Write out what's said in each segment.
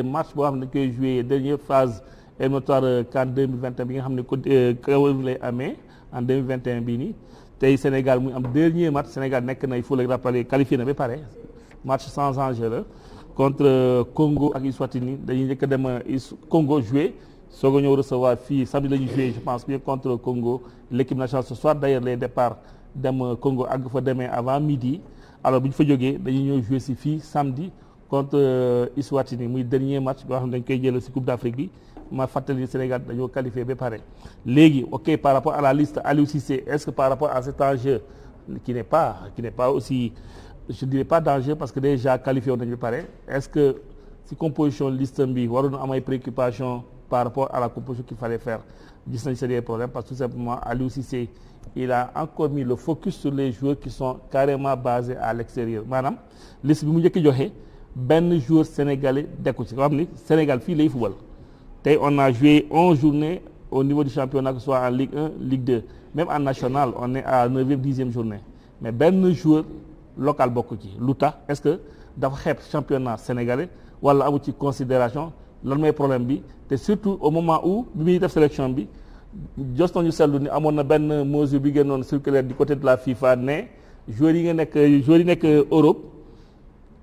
match boo xam ne dañ koy joué dernière phase éliminatoire CAN 2021 bi nga xam ne Cameroun lay amee en 2021 bii nii tey Sénégal muy am dernier match Sénégal nekk na il faut le rappeler qualifié na ba pare match sans enjeu la contre Congo ak Eswatini dañuy njëkk a dem Congo joué soog a ñëw recevoir fii samedi la ñuy joué je pense bien contre Congo l'équipe nationale ce soir d'ailleurs les départs dem Congo àgg fa demee avant midi alors bu ñu fa jógee dañuy ñëw joué si fii samedi contre Eswatini muy dernier match boo xam ne dañ koy jël si Coupe d'Afrique bi ma fàttali Sénégal dañoo qualifié ba pare léegi ok par rapport à la liste Aliou Cissé est-ce que par rapport à cet enjeu qui n'est pas aussi je dirais pas d'enjeu parce que déjà qualifié woon nañu ba pare est-ce que si composition liste bi waroon na am ay préoccupations par rapport à la composition qu'il fallait faire gis nañ c'est des problèmes parce que tout simplement Aliou Cissé il a encore mis le focus sur les joueurs qui sont carrément basés à l'extérieur maanaam liste bi mu njëkk joxe benn joueur sénégalais dekku ci ko xam ni Sénégal fii lay football tey on a joué 11 journées au niveau du championnat que ce soit en Ligue 1 Ligue 2 même en national on est à 9e 10e journée mais benn joueur local bokk ci lu tax est-ce que dafa xeeb championnat sénégalais wala amu ci considération lan mooy problème bi te surtout au moment où bi muy def sélection bi jos nañu seetlu ni amoon na benn mesure bi génnoon circulaire du côté de la FIFA ne joueurs yi nekk Europe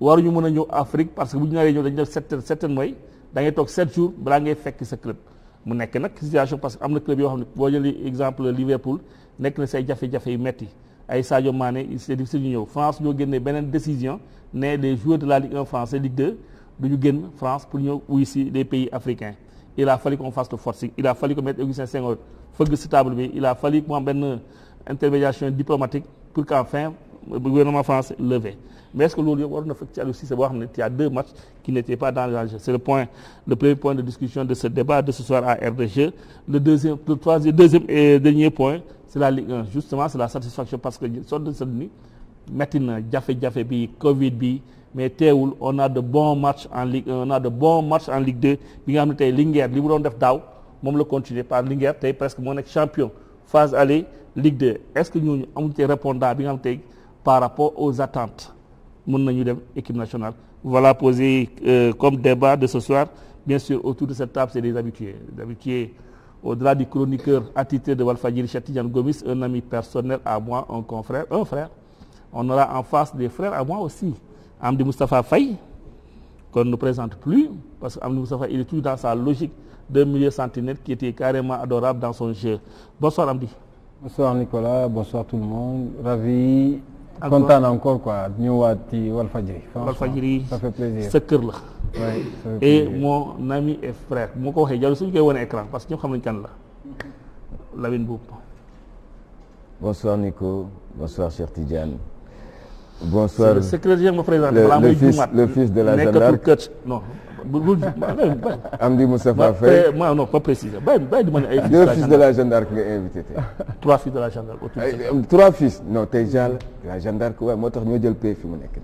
waruñu mën a ñëw Afrique parce que bu ñu naree ñëw dañu def certaines mooy da ngay toog 7 jours balaa ngay fekk sa club mu nekk nag situation parce que am na club yoo xam ne boo jëlee exemple Liverpool nekk na say jafe-jafe yu metti ay Sadio Mané c'est difficile ñu ñëw France ñoo génnee beneen décision ne les joueurs de la Ligue 1 français Ligue 2 du ñu génn France pour ñëw wuy si des pays africains il a fallu qu'on fasse le forcing il a fallu que Maître Augustin Senghor fëgg si table bi il a fallu que mu am benn intermédiation diplomatique pour qu'enfin le gouvernement français levé mais est-ce que loolu yëpp war na fekk ci Aliou Cissé boo xam ne il y a 2 matchs qui n'étaient pas dans l'enjeu c'est le premier point de discussion de ce débat de ce soir à RDG le deuxième et dernier point c'est la Ligue 1 justement c'est la satisfaction parce que soo de ni metti na jafe-jafe bi Covid bi mais teewul on a de bons matchs en Ligue 1 on a de bons matchs en Ligue 2 bi nga xam ne tey Linguère li mu doon def daaw moom la continuer par Linguère tey presque moo nekk champion phase aller Ligue 2 est-ce que ñooñu amuñu tey répondant bi nga xam tey par rapport aux attentes mën nañu dem équipe nationale voilà posé comme débat de ce soir bien sûr autour de cette table c'est des habitués au-delà du chroniqueur attitré de Walfadjri Cheikh Tidiane Gomis un ami personnel à moi un confrère un frère on aura en face des frères à moi aussi Amdi Moustapha Faye qu'on ne présente plus parce que Amdi Moustapha il est toujours dans sa logique de milieu sentinelle qui était carrément adorable dans son jeu bonsoir Amdi. Bonsoir Nicolas, bonsoir tout le monde, ravi. Kontaan encore quoi ñëwaat ci Walfadjri. Walfadjri ça fait plaisir sa kër la. oui ça fait et plaisir. mon ami et frère moo ko waxee jarul suñu koy wane écran parce que ñëpp xam nañu kan la Lamine Boub. Bonsoir Nico, bonsoir Cheikh Tidiane. Bonsoir le secrétaire ma présenté balaa muy juumaat le fils de la Jeanne d'Arc kët non bul Amdi Moustapha Faye non pas préciser bàyyi di ma ne ay deux fils de la Jeanne d'Arc nga invité tey 3 fils de la Jeanne d'Arc 3 fils non tey la Jeanne d'Arc waaye moo tax ñoo jël pays fi mu nekk nii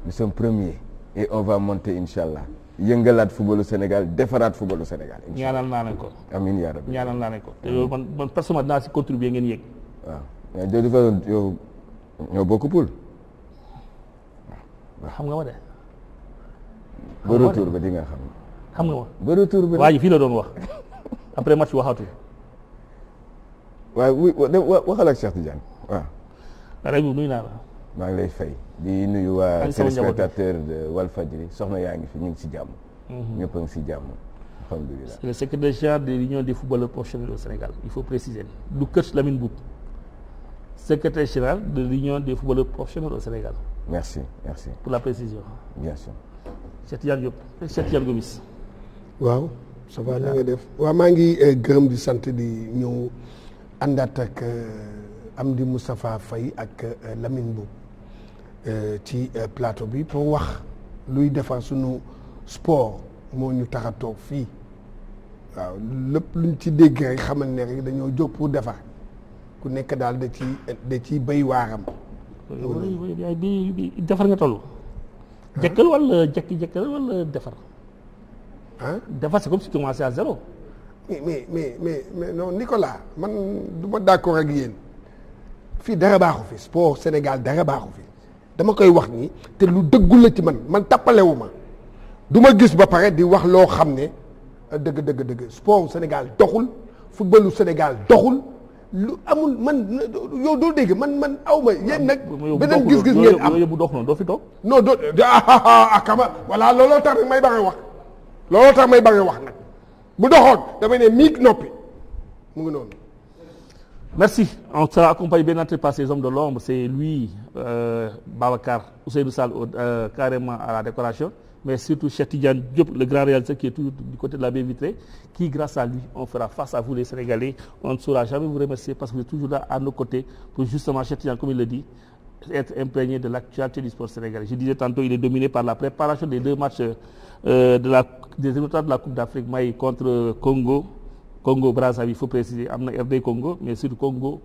nous sommes premiers et on va monter inchallah yëngalaat footballu Sénégal defaraat footballu Sénégal ñaanal naa leen ko amiin yaa rabbi ñaanal naa leen ko te loolu man personnellement dinaa si contribuer ngeen yéeg waaw mais de toute façon yow ñoo bokk poul xam nga ma de ba retour ba di nga xam nga ma ba retour bi waa ji fii la doon wax après match waxatu waaye waxal ak Cheikh Tidiane waaw rek nuyu naa la maa ngi lay fay di nuyu waa téléspectateur de Walfadjri soxna yaa ngi fi ñu ngi si jàmm ñëpp a ngi si jàmm alhamdulilah c'est le secrétaire général de l'union des footballeurs professionnels au Sénégal il faut préciser du kër Lamine Boub secrétaire général de l'union des footballeurs professionnels au Sénégal merci pour la précision bien sûr Cheikh Tidiane Diop Cheikh Tidiane Gomis waaw ça va na nga def waaw maa ngi gërëm di sant di ñëw àndaat ak Amdi Moustapha Faye ak Lamine Boub ci plateau bi pour wax luy defar sunu sport moo ñu tax a toog fii waaw lépp luñ ci dégg rek xamal ne rek dañoo jóg pour defar ku nekk daal da ciy béy waaram. bi defar nga toll. jekkal wala jekkal wala defar. ah defar c'est comme si tu commençais à zéro. mais non Nicolas man du ma d'accord ak yéen fii dara baaxu fi sport Sénégal dara baaxu fi dama koy wax nii te lu dëggu la ci man tappalewu ma du ma gis ba pare di wax loo xam ne dëgg sport Sénégal doxul footballu Sénégal doxul lu amul man yow doo dégg man aw ma yéen nag. beneen gis-gis ngeen am yóbbu dox noonu doo fi toog. non doo kama voilà looloo tax nag may bëgg a wax looloo tax may bëgg a wax nag bu doxoon damay ne miig noppi mu ngi noonu. Merci. On sera accompagné bien entendu par ces hommes de l'ombre. C'est lui, Babacar Ousseynou Sall, carrément à la décoration. Mais surtout Cheikh Tidiane Diop, le grand réalisateur qui est toujours du côté de la baie vitrée, qui grâce à lui, on fera face à vous les Sénégalais. On ne saura jamais vous remercier parce que vous êtes toujours là à nos côtés pour justement, Cheikh Tidiane, comme il le dit, être imprégné de l'actualité du sport sénégalais. Je disais tantôt, il est dominé par la préparation des 2 matchs des éliminatoires de la Coupe d'Afrique, Maï contre Congo Brazzaville, il faut préciser, am na RD Congo mais surtout Congo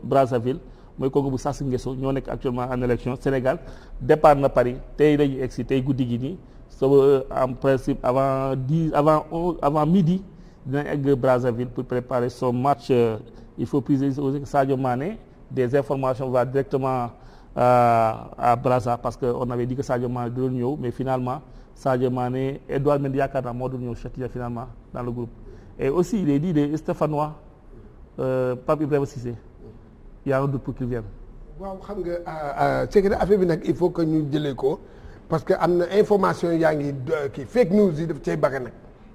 Brazzaville mooy Congo bu Sassou Nguesso ñoo nekk actuellement en élection. Sénégal départ na Paris tey dañuy egsi tey guddi gi nii en principe avant midi dinañ egg Brazzaville pour préparer son match. Il faut préciser aussi que Sadio Mané, des informations va directement à Brazza parce que on avait dit que Sadio Mané doon ñëw mais finalement Sadio Mané, Edouard Mendy yaakaar naa moo doon ñëw finalement dans le groupe. Et aussi il est dit des Stéphanois, Pape Ibrahima Cissé, il y a un doute pour qu'il vienne. waaw xam nga c'est que affaire bi nag il faut que ñu jëlee ko parce que am na information yaa ngi kii fake news yi daf cay bëgg nag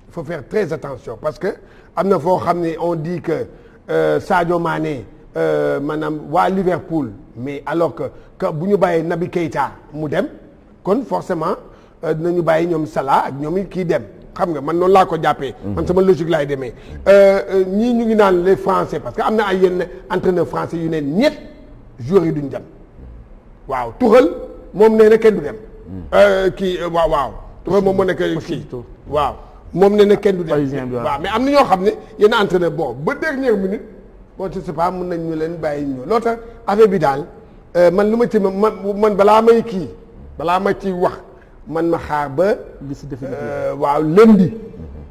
il faut faire très attention parce que am na foo xam ne on dit que Sadio Mané maanaam waa Liverpool mais alors que bu ñu bàyyee Naby Keita mu dem kon forcément dinañu bàyyi ñoom Salah ak ñoom kii dem xam nga man noonu laa ko jàppee. man sama logique laay demee. ñii ñu ngi naan les Français parce que am na ay yenn entraîneurs français yu ne ñett joueurs yi duñ dem waaw Tuchel moom nee na kenn du dem. kii waaw Tuchel moom moo nekk kii waaw moom nee na kenn du dem. waaw mais am na ñoo xam ne yenn entraîneur bon ba dernière minute bon je sais pas mën nañ ñu leen bàyyi ñu loo tax affaire bi daal man lu ma ci man balaa may ci wax. man ma xaar ba waaw lundi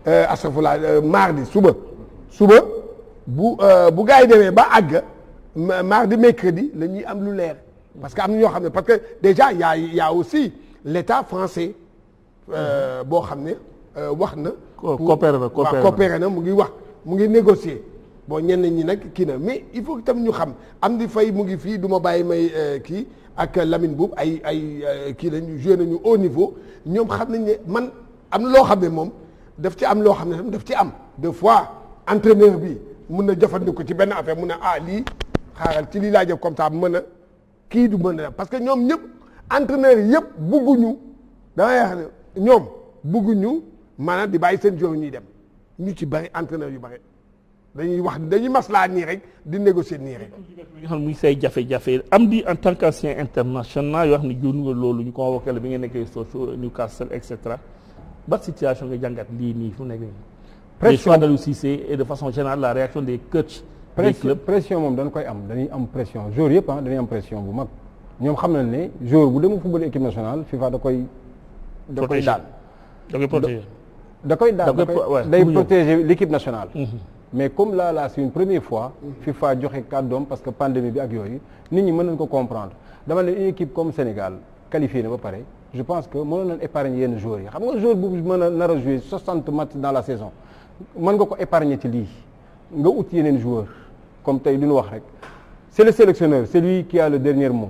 astafurlah mardi suba bu gars yi demee ba àgg mardi mercredi la ñuy am lu leer parce que am na ñoo xam ne parce que déjà y a aussi l'état français boo xam ne wax na coopéré na mu ngi wax mu ngi négocier bon ñenn ñi nag kii na mais il faut que tam ñu xam am di fay mu ngi fii du ma bàyyi may kii ak Lamine Boub ay kii lañu joué nañu haut niveau ñoom xam nañ ne man am na loo xam ne moom daf ci am loo xam ne daf ci am des fois entraîneur bi mun na jëfandiku ci benn affaire mun na lii xaaral ci lii laa jëf comme ça mën a kii du mën a parce que ñoom ñëpp entraîneur yëpp bugguñu damay wax ne ñoom bugguñu maanaam di bàyyi seen joueur ñuy dem ñu ci bari entraîneur yu bari dañuy maslaa nii rek di négocier nii rek. nga xam muy say jafe-jafe am di en tant qu'ancien international yoo xam ne jur nga loolu ñu convoqué la bi nga nekkee Sochaux Newcastle et cetera ba situation nga jàngat lii nii fu nekk nii. les choix d'Aliou Cissé et de façon générale la réaction des coachs. des clubs pression moom dañ koy am dañuy am pression joueurs yëpp dañuy am pression bu mag ñoom xam nañ ne joueur bu demee football équipe nationale FIFA da koy daal. da koy protéger. da koy daal day protéger l'équipe nationale. mais comme là c'est une première fois. FIFA joxe kàddoom parce que pandémie bi ak yooyu nit ñi mën nañ ko comprendre dama ne une équipe comme Sénégal qualifiée na ba pare je pense que mënoon nañ épargner yenn joueurs yi xam nga joueur bu mën a nar a jouer 60 matchs dans la saison mën nga ko épargner ci lii nga ut yeneen joueurs comme tey li ñu wax rek c'est le sélectionneur c'est lui qui a le dernier mot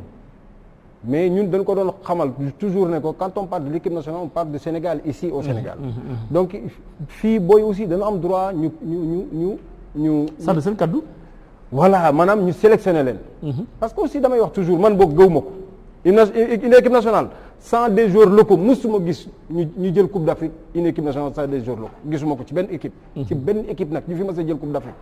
mais ñun dañ ko doon xamal toujours ne ko quand on parle de l'équipe nationale on parle de Sénégal ici au Sénégal. donc fii booy aussi dañu am droit ñu. sant seen kaddu. voilà maanaam ñu sélectionner leen. parce que aussi damay wax toujours man boog gëw ma ko. une équipe nationale sans des joueurs locaux musuma gis ñu jël coupe d'Afrique une équipe nationale sans des joueurs locaux gisuma ko ci benn équipe. ci benn équipe nag ñu fi mës a jël coupe d'Afrique.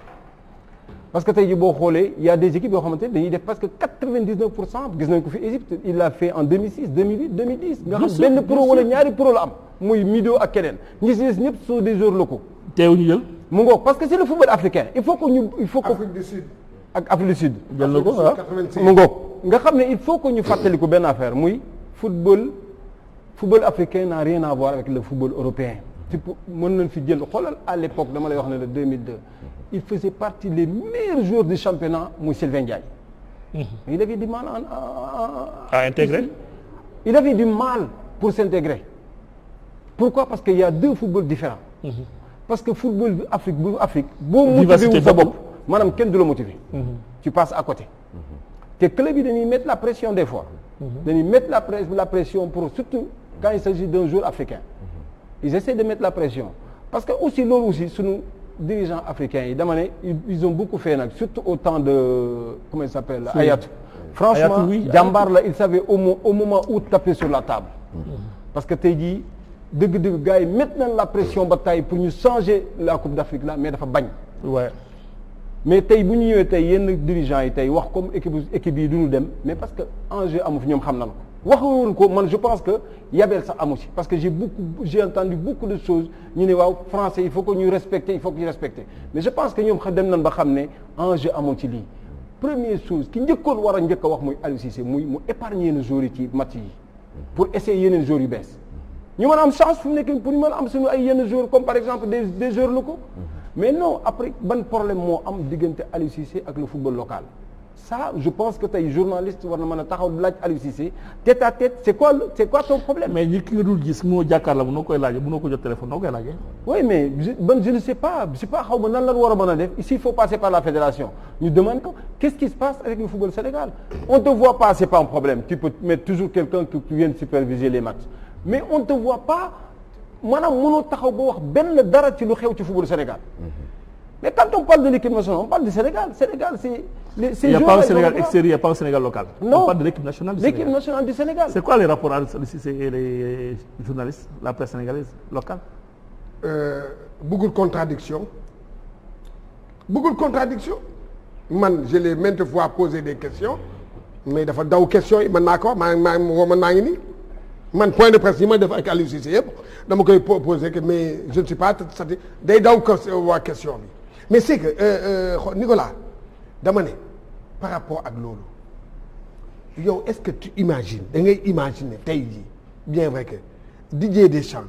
parce que tey jii boo xoolee y a des équipes yoo xamante ne dañuy def parce que 99% gis nañ ko fi Égypte il l'a fait en 2006 2008 2010. nga xam benn pro wala ñaari pro la am muy Mido ak keneen ñi si ñëpp sont des joueurs locaux. teewuñu jël. mu ngoog parce que c'est le football africain il faut que Afrique du Sud. ak Afrique du Sud. jël na ko waaw mu ngoog nga xam ne il faut que ñu fàttaliku benn affaire muy football africain n'a rien à voir avec le football européen. mën nañ fi jël xoolal à l'époque dama lay wax ne le 2002. il faisait partie des meilleurs joueurs du championnat muy Sylvain Ndiaye. il avait du mal à intégrer. il avait du mal pour s'intégrer. Pourquoi? Parce qu'il y a deux footballs différents. Parce que football bi Afrique boo motivé wu sa bopp maanaam kenn du la motivé. Tu passes à côté. te club yi dañuy mettre la pression des fois. dañuy mettre la pression pour surtout quand il s'agit d'un joueur africain. ils essaient de mettre la pression parce que aussi loolu aussi sunu dirigeants africains yi dama ne ils ont beaucoup fait nag surtout au temps de comment il s'appelle Hayatou. franchement jàmbaar la il savait au moment où taper sur la table. parce que tey jii dëgg-dëgg gars yi mettre nañ la pression ba tey pour ñu changer la Coupe d'Afrique là mais dafa bañ. ouais. mais tey bu ñu ñëwee tey yenn dirigeants yi tey wax comme équipe yi du ñu dem mais parce que enjeu amu fi ñoom xam nañ ko. waxuwoon ko man je pense que yabeel sax amu ci parce que j'ai entendu beaucoup de choses ñu ne waaw français il faut que ñu respecter mais je pense que ñoom dem nañ ba xam ne enjeu amoon ci lii. première chose ki njëkkoon war a njëkk a wax muy Aliou Cissé mu épargner yenn joueurs yi ci match yi pour essayer yeneen joueurs yu bees ñu mën a am chance fu mu nekk pour ñu mën a am suñu ay yenn joueurs comme par exemple des joueurs locaux mais non après ban problème moo am diggante Aliou Cissé ak le football local. ça je pense que tey journaliste war na mën a taxaw laaj Aliou Cissé tête à tête c'est quoi ton problème. mais ñi ki nga dul gis moo jàkkaarloo mënoo koy laajee mënoo ko jot téléphone noo koy laajee. oui mais je ne sais pas xaw ma nan la war a mën a def ici il faut passer par la fédération ñu demande ko qu'est-ce qui se passe avec le football Sénégal. on te voit pas c'est pas un problème tu peux mettre toujours quelqu'un qui vient superviser les matchs mais on te voit pas maanaam mënoo taxaw ba wax benn dara ci lu xew ci football Sénégal. mais quand on parle de l'équipe nationale on parle du Sénégal c'est il n'y a pas un Sénégal extérieur, il n'y a pas un Sénégal local. Non. On parle de l'équipe nationale du Sénégal. L'équipe nationale du Sénégal. C'est quoi les rapports entre Cissé et les journalistes, la presse sénégalaise locale? Beaucoup de contradictions. Man, je l'ai maintes fois posé des questions, mais dafa daw questions yi man naa ko man maa ngi nii man point de presse yi ma def ak Aliou Cissé yëpp dama koy poser que mais je ne suis pas satisfait day daw waa question bi mais c'est que Nicolas dama ne par rapport ak loolu yow est-ce que tu imagines da ngay imaginer tey jii bien vrai que Didier Deschamps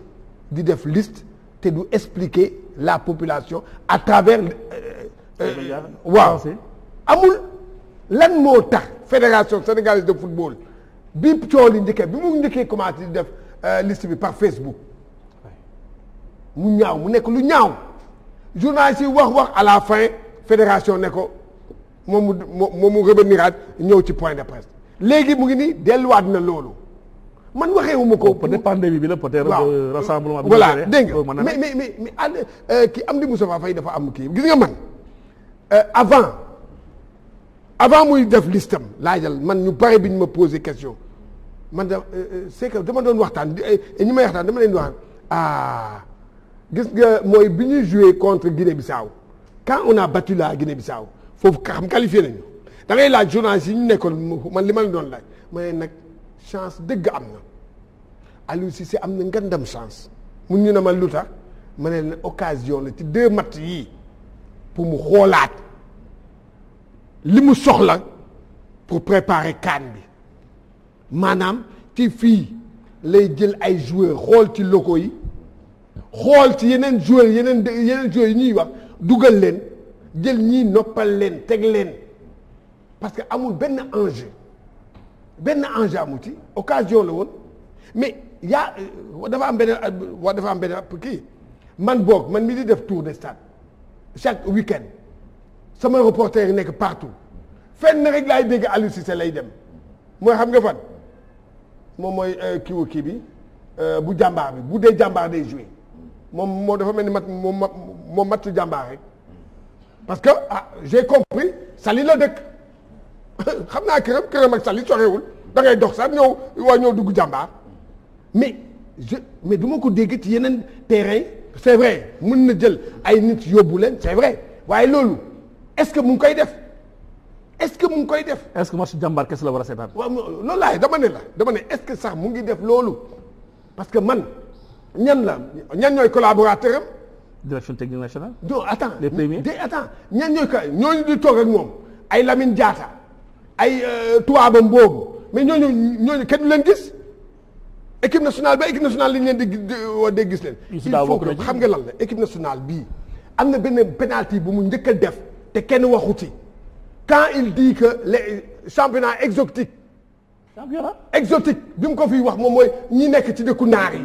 di def liste te du expliquer la population à travers waaw amul lan moo tax fédération sénégalaise de football bi coow li njëkkee bi mu njëkkee commencé di def liste bi par Facebook mu ñaaw mu nekk lu ñaaw journaliste yi wax à la fin fédération ne ko moom mu reveniraat ñëw ci point de presse léegi mu ngi nii delluwaat na loolu man waxeewu ma ko. peut-être pandémie bi la peut-être. rassemblement bi. voilà dégg nga mais ki Amdy Moustapha Faye dafa am kii gis nga man avant muy def listam laajal man ñu bare bi ñu ma posé question man c'est que dama doon waxtaan ñi may waxtaan dama leen wax gis nga mooy bi ñuy joué contre Guinée-Bissau quand on a battu la Guinée-Bissau foofu xam qualifié nañu da ngay laaj journaliste yi ñu nekkoon man li ma la doon laaj ma ne nag chance dëgg am na Aliou Cissé am na ngandam chance mun ñu ne ma lu tax ma ne leen occasion la ci 2 matchs yii pour mu xoolaat li mu soxla pour préparer CAN bi maanaam ci fii lay jël ay joueurs xool ci locaux yi xool ci yeneen joueurs yeneen joueurs yi ñuy wax dugal leen jël ñii noppal leen teg leen parce que amul benn enjeu amu ci occasion la woon mais dafa am benn kii man mi di def tour de stade chaque week-end sama reporter yi nekk partout fenn rek laay dégg Aliou Cissé lay dem mooy xam nga fan moom mooy kii bi bu jàmbaar bi bu dee jàmbaar day joué moom moo dafa mel ni moom mattu jàmbaar rek parce que j'ai compris Saly la dëkk xam naa këram ak Saly sorewul da ngay dox sax ñëw dugg jàmbaar mais du ma ko dégg ci yeneen terrain c'est vrai mën na jël ay nit yóbbu leen c'est vrai waaye loolu est-ce que mu ngi koy def est-ce que match jàmbaar kese la war a seetaan. waaw loolu laay dama ne est-ce que sax mu ngi def loolu parce que man ñan ñooy collaborateur am. direction technique nationale. non attends les premiers ñan ñooñu di toog ak moom ay Lamine Diatta ay tubaabam boobu mais ñooñu kenn du leen gis équipe nationale li ñu leen di gis leen. il faut que xam nga lan la équipe nationale bii am na benn penalty bu mu njëkk a def te kenn waxu ci quand il dit que les championnats exotiques championnat exotique bi mu ko fiy wax moom mooy ñi nekk ci dëkku naar yi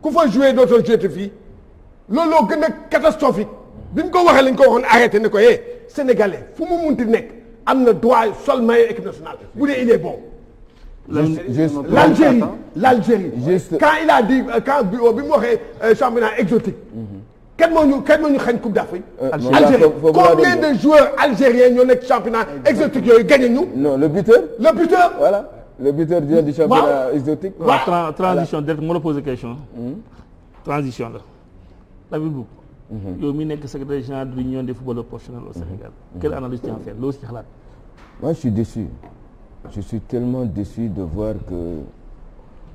ku fa joué dootoo joué fii looloo gën a catastrophique bi mu ko waxee lañ ko waxoon arrêté ne ko sénégalais fu mu munti nekk am na droit sol maillot équipe nationale bu dee il est bon. L'Algérie quand il a dit quand bi mu waxee championnat exotique. kan moo ñu xañ coupe d'Afrique. Algérie combien de joueurs algériens ñoo nekk championnat exotique yooyu gagné ñu. non le buteur. voilà. le buteur du championnat exotique. waaw transition direct moo la posé question. transition la. Lamine Boub. yow mi nekk secrétaire général de l'union des footballeurs professionnels au Sénégal. quelle analyse tu en fais loo si xalaat. moi je suis déçu. je suis tellement déçu de voir que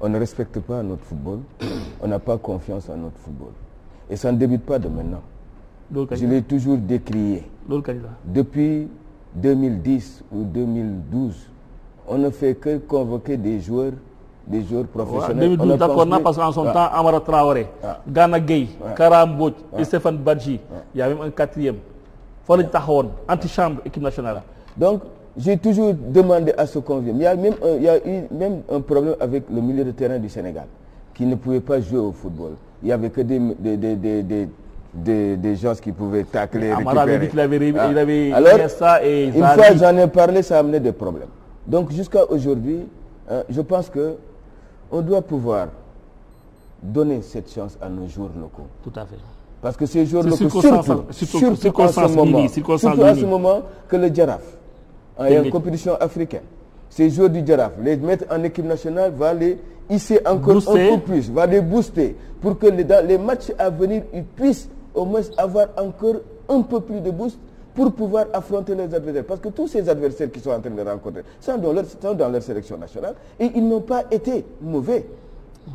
on ne respecte pas notre football. on n'a pas confiance en notre football. et ça ne débute pas de maintenant. je l'ai toujours décrié. Depuis 2010 ou 2012, on ne fait que convoquer des joueurs professionnels. 2012 d'accord na parce qu'en son temps Amara Traoré, Gana Gueye, Kara Mbodj, Stéphane Badji, il y a même un quatrième. Faut le taxawoon antichambre équipe nationale. Donc j'ai toujours demandé à ce qu'on vienne. Il y a eu même un problème avec le milieu de terrain du Sénégal qui ne pouvait pas jouer au football. Il n'y avait que des gens qui pouvaient tacler, Amara avait dit qu'il avait alors, ça et une fois j'en ai parlé, ça a amené des problèmes. Donc jusqu'à aujourd'hui, je pense que on doit pouvoir donner cette chance à nos joueurs locaux. Tout à fait. Parce que ces joueurs locaux, surtout en ce moment que le Jaraaf est en compétition africaine. Ces joueurs du Jaraaf, les mettre en équipe nationale va les hisser encore un peu plus, va les booster pour que dans les matchs à venir, ils puissent au moins avoir encore un peu plus de boost pour pouvoir affronter les adversaires. Parce que tous ces adversaires qui sont en train de rencontrer sont dans leur sélection nationale et ils n'ont pas été mauvais,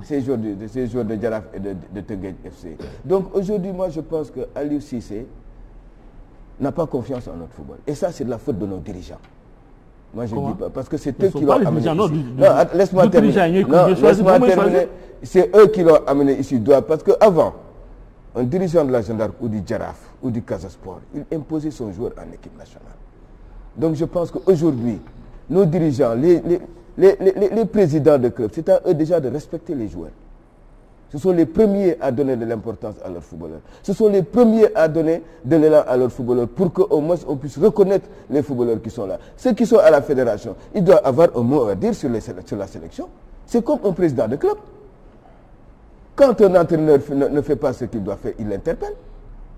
ces joueurs de Jaraaf et de Teungueth FC. Donc aujourd'hui, moi je pense que Aliou Cissé n'a pas confiance en notre football. Et ça, c'est de la faute de nos dirigeants. Moi je dis pas, parce que c'est eux qui l'ont amené ici. Non, laisse-moi terminer. C'est eux qui l'ont amené ici. Parce qu'avant, un dirigeant de la Jeanne d'Arc ou du Jaraaf ou du Casa Sport, il imposait son joueur en équipe nationale. Donc je pense qu'aujourd'hui, nos dirigeants, les présidents de clubs, c'est à eux déjà de respecter les joueurs. Ce sont les premiers à donner de l'importance à leurs footballeurs. Ce sont les premiers à donner de l'élan à leurs footballeurs pour qu'au moins on puisse reconnaître les footballeurs qui sont là. Ceux qui sont à la fédération, ils doivent avoir un mot à dire sur la sélection. C'est comme un président de club. Quand un entraîneur ne fait pas ce qu'il doit faire, il l'interpelle.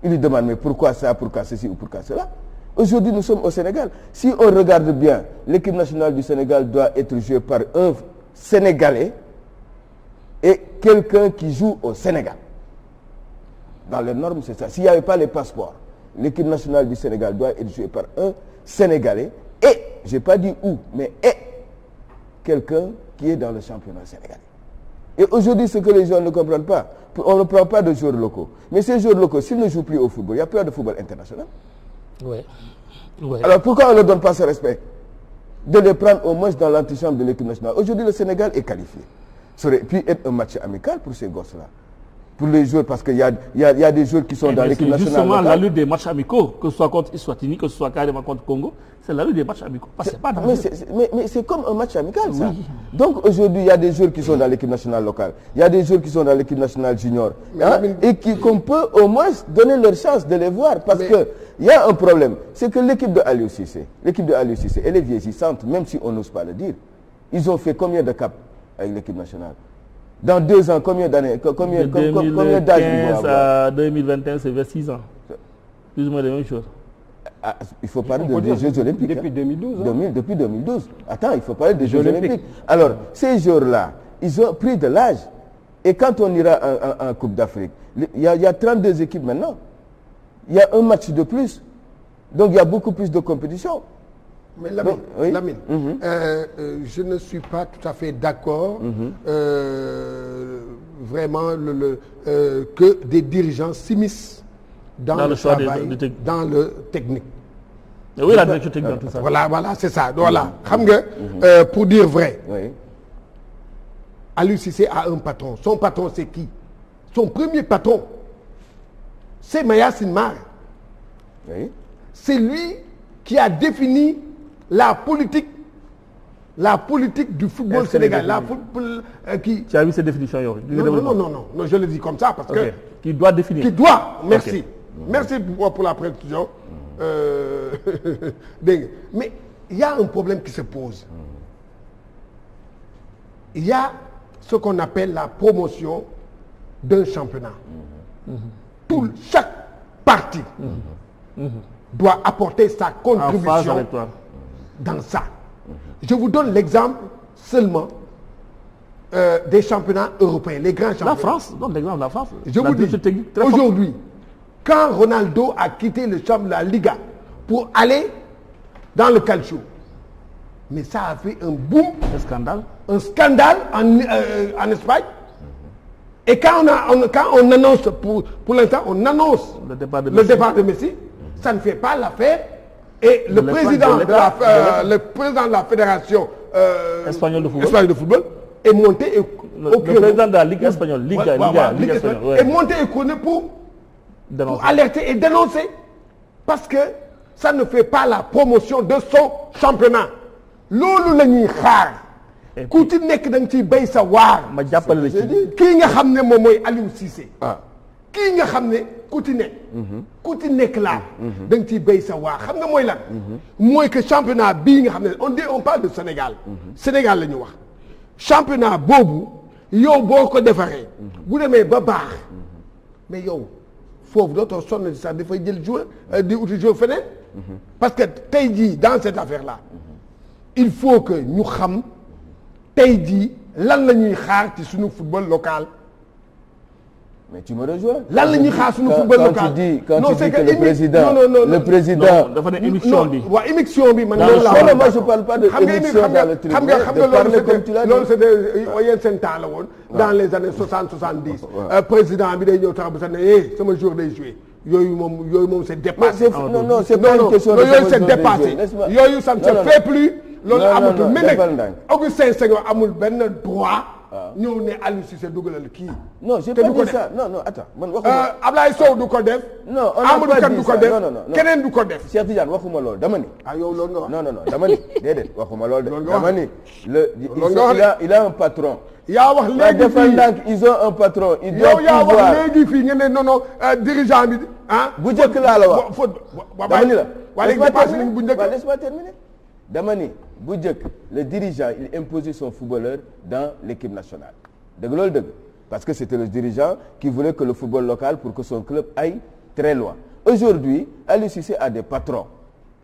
Il lui demande mais pourquoi ça, pourquoi ceci ou pourquoi cela. Aujourd'hui, nous sommes au Sénégal. Si on regarde bien, l'équipe nationale du Sénégal doit être jouée par un Sénégalais et quelqu'un qui joue au Sénégal. Dans les normes, c'est ça. S'il n'y avait pas les passeports, l'équipe nationale du Sénégal doit être jouée par un Sénégalais et, je n'ai pas dit où, mais quelqu'un qui est dans le championnat sénégalais. Et aujourd'hui, ce que les gens ne comprennent pas, on ne prend pas de joueurs locaux. Mais ces joueurs locaux, s'ils ne jouent plus au football, il n'y a plus de football international. Ouais. Alors pourquoi on ne leur donne pas ce respect? De les prendre au moins dans l'antichambre de l'équipe nationale. Aujourd'hui, le Sénégal est qualifié. Ça aurait pu être un match amical pour ces gosses-là. Pour les joueurs, parce qu'il y a des joueurs qui sont dans l'équipe nationale. Justement, locale. la lutte des matchs amicaux, que ce soit contre Eswatini, que ce soit carrément contre Congo, c'est la lutte des matchs amicaux. C'est pas mais c'est comme un match amical, ça. Oui. Donc aujourd'hui, il y a des joueurs qui sont dans l'équipe nationale locale. Il y a des joueurs qui sont dans l'équipe nationale junior. Et qu'on peut au moins donner leur chance de les voir. Parce que il y a un problème. C'est que l'équipe de Aliou Cissé, elle est vieillissante, même si on n'ose pas le dire. Ils ont fait combien de caps avec l'équipe nationale? Dans 2 ans, combien d'années, combien d'âge ils vont avoir? 2021, c'est vers 6 ans. Plus ou moins la même chose. Il faut parler des Jeux Olympiques. Depuis 2012. Depuis 2012. Attends, il faut parler des Jeux Olympiques. Alors, ces joueurs-là, ils ont pris de l'âge. Et quand on ira en Coupe d'Afrique, il y a 32 équipes maintenant. Il y a un match de plus. Donc, il y a beaucoup plus de compétition. Mais Lamine, je ne suis pas tout à fait d'accord vraiment que des dirigeants s'immiscent dans le travail, dans le technique. Oui, la direction technique dans tout ça. Voilà, c'est ça. Voilà. Pour dire vrai, Aliou Cissé a un patron. Son patron, c'est qui? Son premier patron, c'est Mayacine Mar. Oui. C'est lui qui a défini la politique la politique du football sénégalais la football qui. Tu as vu ces définitions yow. Non, je le dis comme ça parce que. Qui doit définir. Merci. Merci pour la précision. Dégg nga mais il y a un problème qui se pose. Il y a ce qu'on appelle la promotion d'un championnat. Chaque partie doit apporter sa contribution dans ça. Je vous donne l'exemple seulement des championnats européens, les grands championnats. La France, donne l'exemple de la France. Je vous dis, aujourd'hui, quand Ronaldo a quitté le champ de la Liga pour aller dans le calcio, mais ça a fait un boom. Un scandale en Espagne. Et quand on annonce, pour l'instant, on annonce le départ de Messi, ça ne fait pas l'affaire. Et le président de la fédération espagnole de football est monté le président de la Ligue espagnole, Liga espagnole, est monté et connu pour alerter et dénoncer. Parce que ça ne fait pas la promotion de son championnat. Loolu la ñuy xaar. ku ci nekk da nga ciy béy sa waar. ma jàppale la ci kii nga xam ne moom mooy Aliou Cissé. kii nga xam ne ku ci nekk. ku ci nekk laa. da nga ciy béy sa waar xam nga mooy lan. mooy que championnat bii nga xam ne on parle de Sénégal. Sénégal la ñu wax. championnat boobu yow boo ko defaree. bu demee ba baax. mais yow foofu dootoo sonn sax dafay jël joueur di uti joueur feneen. parce que tey jii dans cette affaire là. il faut que ñu xam tey jii lan la ñuy xaar ci suñu football local. mais tu me rejoins. lan la ñuy xaar suñu football local. quand tu dis que le président dafa ne émission bi. waaw émission bi man. loolu la moi je parle pas de émission dans le tribunal de parler comme tu l'as dit. loolu c'était yéen seen temps la woon. dans les années 70. président bi day ñëw tax bu sax ne sama jour day joué. yooyu moom c'est dépassé. non c'est pas une question de yooyu c'est dépassé. yooyu ça ne se fait plus. loolu amatul mais nag Augustin Senghor amul benn droit. ñëw ne Aliou Cissé dugalal kii. non j'ai pas dit ça non attends man waxuma. Ablaye Sow du ko def. non on Amadou Kane du ko def keneen du ko def. Cheikh Tidiane waxuma loolu dama ni. yow loolu nga wax. non dama ni déedéet waxuma loolu de. dama ni il a un patron. yaa wax léegi fii ils ont un patron. ils doivent pouvoir yow yaa wax léegi fii nga ne non dirigeant bi bu njëkk laa la wax. dama ni la. waaye léegi dépassé nañ bu njëkk. laisse-moi terminer. dama ni bu njëkk le dirigeant il imposait son footballeur dans l'équipe nationale dëgg loolu dëgg parce que c'était le dirigeant qui voulait que le football local pour que son club aille très loin. Aujourd'hui Aliou Cissé a des patrons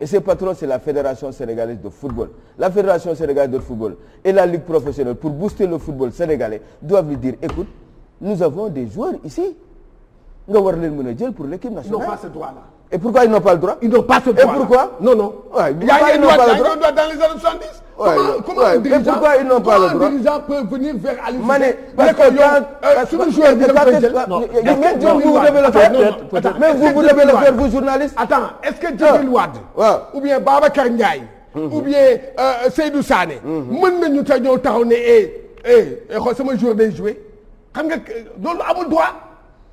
et ces patrons c'est la fédération sénégalaise de football. La fédération sénégalaise de football et la ligue professionnelle pour booster le football sénégalais doivent lui dire écoute nous avons des joueurs ici nga war leen mën a jël pour l'équipe nationale. Ils n'ont pas ce droit là. Et pourquoi ils n'ont pas le droit? Ils n'ont pas ce droit. Et pourquoi? Non. Il y a un droit dans les années 70. Comment un dirigeant, et pourquoi ils n'ont pas le droit? Un dirigeant peut venir vers Aliou Cissé. Mané, parce que quand joueur bi dafa jël. Même vous devez le faire. Même vous devez le faire, vous journalistes. Attends, est-ce que Djibril Wade ou bien Babacar Ndiaye ou bien Seydou Sané mën nañu ta ñëw taxaw ne xool sama joueur day jouer xam nga loolu amul droit.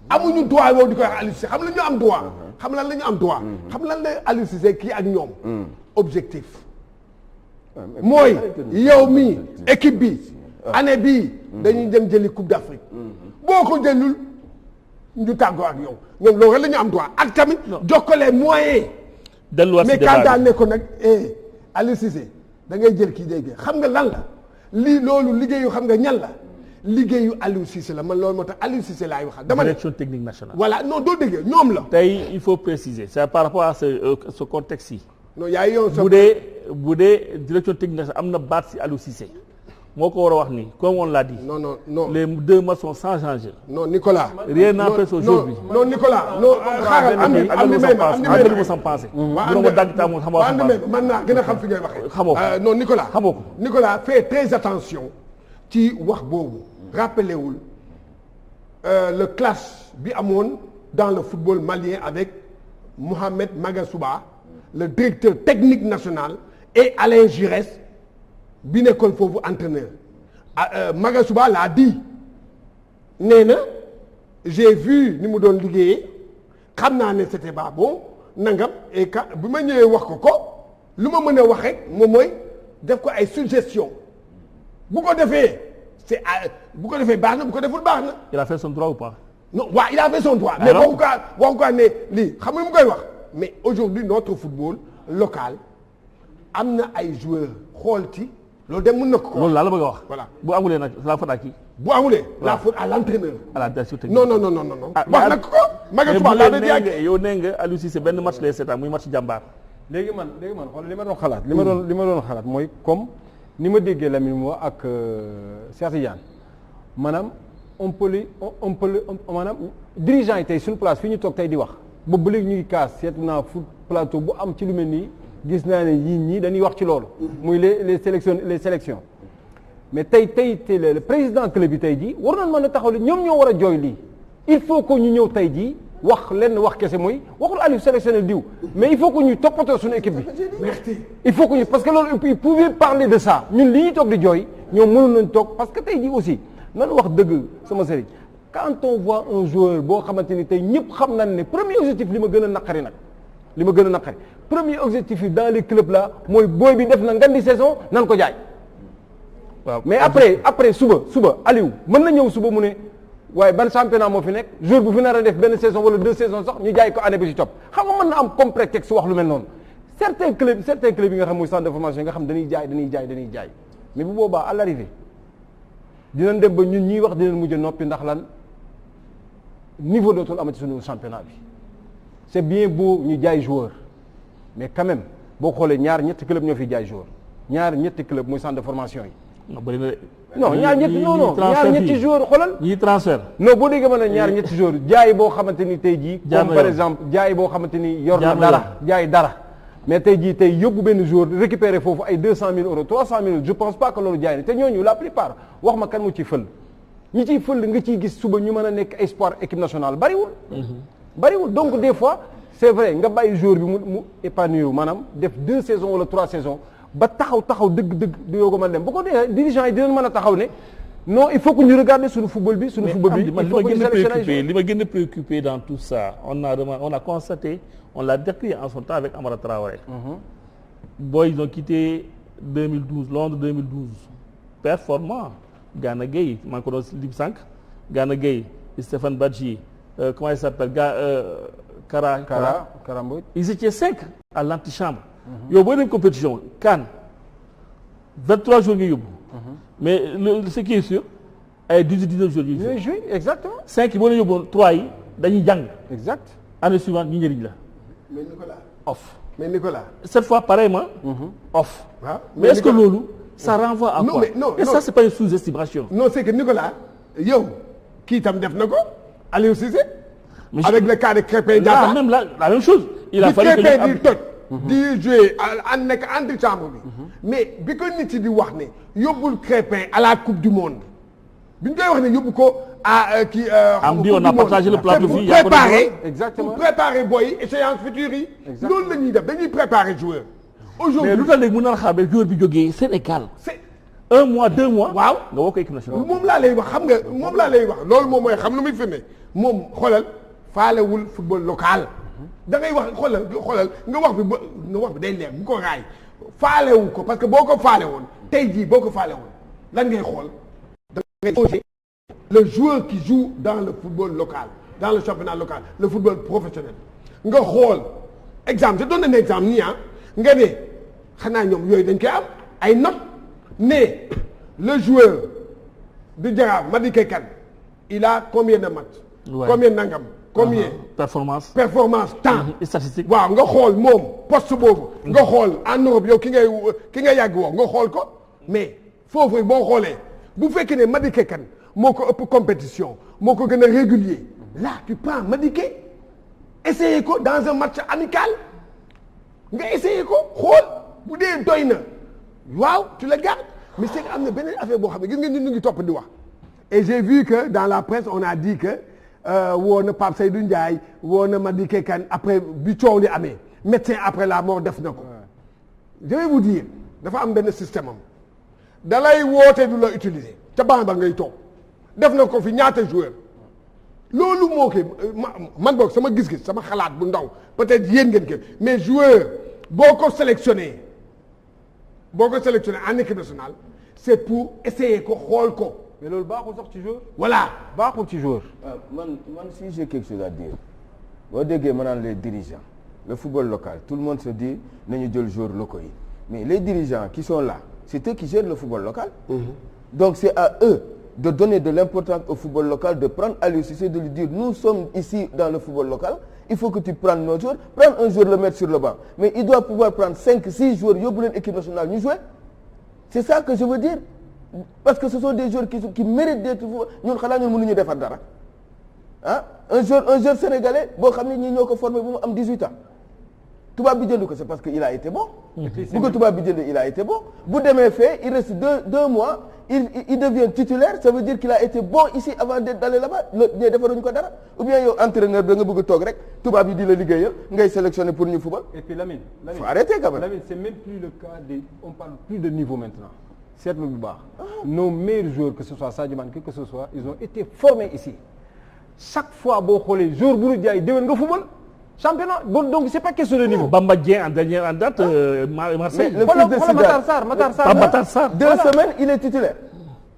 amuñu droit boobu di koy wax Aliou Cissé xam la ñu am droit. xam lan la ñu am droit. xam lan la Aliou Cissé kii ak ñoom. objectif. mooy yow mii équipe bi année bii dañuy dem jëli coupe d'Afrique. boo ko jëlul ñu tàggoo ak yow ñoom loolu rek la ñu am droit ak tamit jokkale moyen. mais quand daal ne ko nag Aliou Cissé da ngay jël kii dégg xam nga lan la lii loolu liggéeyu xam nga ñan la. liggéeyu Aliou Cissé la man loolu moo tax Aliou Cissé laay waxal. dama ne direction technique nationale. voilà non doo déggee ñoom la. tey il faut préciser c'est par rapport à ce contexte yi. non yaa ngi yow bu dee direction technique nationale am na baat si Aliou Cissé moo ko war a wax ni comme on l'a dit. non les deux matchs sont sans enjeu. non Nicolas. rien n'empêche aujourd'hui. non Nicolas non xaaral am na ma sam pensé. waaw man naa gën a xam fi ngay waxee. xamoo ko non Nicolas. xamoo ko Nicolas fais très attention ci wax boobu. rappelez-vous le clash bi amoon dans le football malien avec Mohamed Magasuba le directeur technique national et Alain Giresse bi nekkoon foofu entraîneur Magasuba l'a dit nee na j'ai vu ni mu doon liggéeyee xam naa ne c'était pas bon nangam et bi ma ñëwee wax ko lu ma mën a wax rek moom mooy def ko ay suggestion bu ko defee c'est bu ko defee baax na bu ko deful baax na. il a fait son droit ou pas. non waaw il a fait son droit. mais waxu ko ne lii xam nga mu koy wax. mais aujourd'hui notre football local am na ay joueurs xool ci loolu dem mën na ko. loolu laa la bëgg a wax. voilà bu amulee nag la faute à qui. bu amulee la faute à l'entraîneur. à la direction technique. non. wax na ko. yow nee nga Aliou Cissé benn match lay seetaan muy match jàmbaar. léegi man xool li ma doon xalaat. li ma doon xalaat mooy comme ni ma déggee Lamine Mo ak Cheikh Tidiane maanaam on peut maanaam dirigeants yi tey suñu place fi ñu toog tey di wax boobu ba léegi ñu ngi kaas seet naa foot plateau bu am ci lu mel nii gis naa ne yii ñii dañuy wax ci loolu. muy les sélections mais tey le président club bi tey jii war nañ mën a taxaw li ñoom ñoo war a jooy lii il faut que ñu ñëw tey jii wax lenn wax kese mooy waxul Aliou sélectionné diw mais il faut que ñu toppatoo suñu équipe bi. il faut que ñu parce que loolu ils pouvaient parler de ça ñun li ñuy toog di jooy ñoom mënoon nañ toog parce que tey jii aussi nan wax dëgg sama sëriñ quand on voit un joueur boo xamante ni tey ñëpp xam nañ ne premier objectif li ma gën a naqari premier objectif yi dans les clubs là mooy booy bi def na ngan di saison nan ko jaay. waaw mais après suba Aliou mën na ñëw suba mu ne waaye ban championnat moo fi nekk jour bu fi nar a def benn saison wala 2 saisons sax ñu jaay ko année bi ci topp xam nga mën na am comme prétexte wax lu mel noonu certains clubs yi nga xam mooy centre de formation yi nga xam dañuy jaay mais bu boobaa à l'arrivée dinañ dem ba ñun ñiy wax dinañ mujj noppi ndax lan niveau dootul amati suñu championnat bi c'est bien beau ñu jaay joueur mais quand même boo xoolee ñetti club ñoo fi jaay joueur ñetti club mooy centre de formation yi. non bëri na de. non ñetti joueurs xoolal. ñii transfert. non boo déggee ma ne ñetti joueurs jaay boo xamante ni tey jii. comme par exemple jaay boo xamante ni yor na dara jaay dara. mais tey jii yóbbu benn joueur récupérer foofu ay 200 000 euros 300 000 euros je pense pas que loolu jaay na te ñooñu la plupart wax ma kan mu ciy fël. ñi ciy fël nga ciy gis suba ñu mën a nekk espoir équipe nationale bariwul donc des fois c'est vrai nga bàyyi joueur bi mu épanouir maanaam def 2 saisons wala 3 saisons. ba taxaw dëgg di yoo ko mën dem bu ko dee dirigeants yi dinañ mën a taxaw ne non il faut que ñu regarder suñu football bi. il faut que ñu sélectionner li ma gën a préoccupé dans tout ça on a constaté on l'a décrit en son temps avec Amara Traoré. Boy ils ont quitté 2012 Londres 2012 performant Gana Gueye maa ngi ko doon lim sànq Gana Gueye Stéphane Badji comment il s'appelle Kara Mbodj. ils étaient 5 à l'antichambre. yow boo dem compétition CAN 23 jours nga yóbbu. mais ce qui est sûr ay 19 jours ñooy joué exactement. 5 yi boo leen yóbbuwoon 3 yi dañuy jàng. exact année suivante ñu njëriñ la. mais Nicolas. cette fois pareillement. off. mais est-ce que loolu. ça renvoie à quoi. et ça c'est pas une sous-estimation. non c'est que Nicolas yow kii tam def na ko Aliou Cissé. avec le cas de Krépin Diatta même la même chose. il a fallu que ñu toj. di jouer nekk antichambre bi. mais bi ko nit yi di wax ne yóbbul Krépin à la coupe du monde bi ñu koy wax ne yóbbu ko à kii. am di on a partagé le plateau fii yaa ko exactement pour préparer booy échéance future yi. loolu la ñuy def dañuy préparer joueur. aujourd'hui mais lu tax léegi mën na la xaar ba joueur bi jógee Sénégal. c'est 1 mois 2 mois. waaw nga woo ko équipe nationale. moom laa lay wax xam nga moom laa lay wax loolu moom mooy xam lu muy firnde moom xoolal faalewul football local. da ngay wax xoolal nga wax bi day leer bu ko raay faalewu ko parce que boo ko faale woon tey jii boo ko faale woon lan ngay xool da ngay xool le joueur qui joue dans le football local dans le championnat local le football professionnel nga xool exemple je donne un exemple nii nga ne xanaa ñoom yooyu dañ koy am ay notes ne le joueur du Jaraaf Madické Kane il a combien de matchs combien nangam combien performance temps statistique waaw nga xool moom poste boobu nga xool en Europe yow ki ngay yàgg woo nga xool ko mais foofu boo xoolee bu fekkee ne Madické Kane moo ko ëpp compétition moo ko gën a régulier là tu prends Madické essayer ko dans un match amical nga essayer ko xool bu dee doy na waaw tu le gardes mais c'est que am na beneen affaire boo xam ne gis nga ñun ñu ngi topp di wax et j'ai vu que dans la presse on a dit que woo na Pape Seydou Ndiaye woo na Madické Kane après bi coow li amee médecin après la mort def na ko je vais vous dire dafa am benn système am da lay woote du la utiliser ca banc ba ngay toog def na ko fi ñaata joueur loolu moo koy man boog sama gis-gis sama xalaat bu ndaw peut-être yéen ngeen ko mais joueur boo ko sélectionné boo ko sélectionné en équipe nationale c'est pour essayer ko xool ko. mais loolu baaxul sax ci joueur. voilà baaxul ci joueur. man si j'ai quelque chose à dire boo déggee ma naan les dirigeants le football local tout le monde se dit nañu jël joueurs locaux yi mais les dirigeants qui sont là c'est eux qui gèrent le football local. Donc c'est à eux de donner de l'importance au football local, de prendre Aliou Cissé, de lui dire nous sommes ici dans le football local, il faut que tu prennes nos joueurs, prendre un joueur, le mettre sur le banc. Mais il doit pouvoir prendre 5-6 joueurs, yóbbu leen équipe nationale ñu jouer. C'est ça que je veux dire. Parce que ce sont des joueurs qui méritent d'être ñun xanaa ñun mënuñu defar dara. Ah, un joueur sénégalais boo xam ne ñi ñoo ko formé bu mu am 18 ans. Tubaab bi jënd ko c'est parce que il a été bon. bu ko tubaab bi jënd il a été bon. bu demee fee il reste deux mois il devient titulaire ça veut dire qu'il a été bon ici avant d'aller là-bas ñee defaruñu ko dara ou bien yow entraîneur da nga bëgg toog rek tubaab yi di la liggéeyal ngay sélectionner pour ñu football. Et puis Lamine faut arrêter quand même. Lamine c'est même plus le cas on parle plus de niveau maintenant. Seetlu bu baax. Nos meilleurs joueurs que ce soit Sadio Mané que ce soit ils ont été formés ici chaque fois boo xoolee jour bu ñu jaay déwén nga football. Championnat bon donc c'est pas question de niveau. Bamba Dieng en dernière en date Marseille. Le fils de Sidath Matar Sarr. 2 semaines il est titulaire.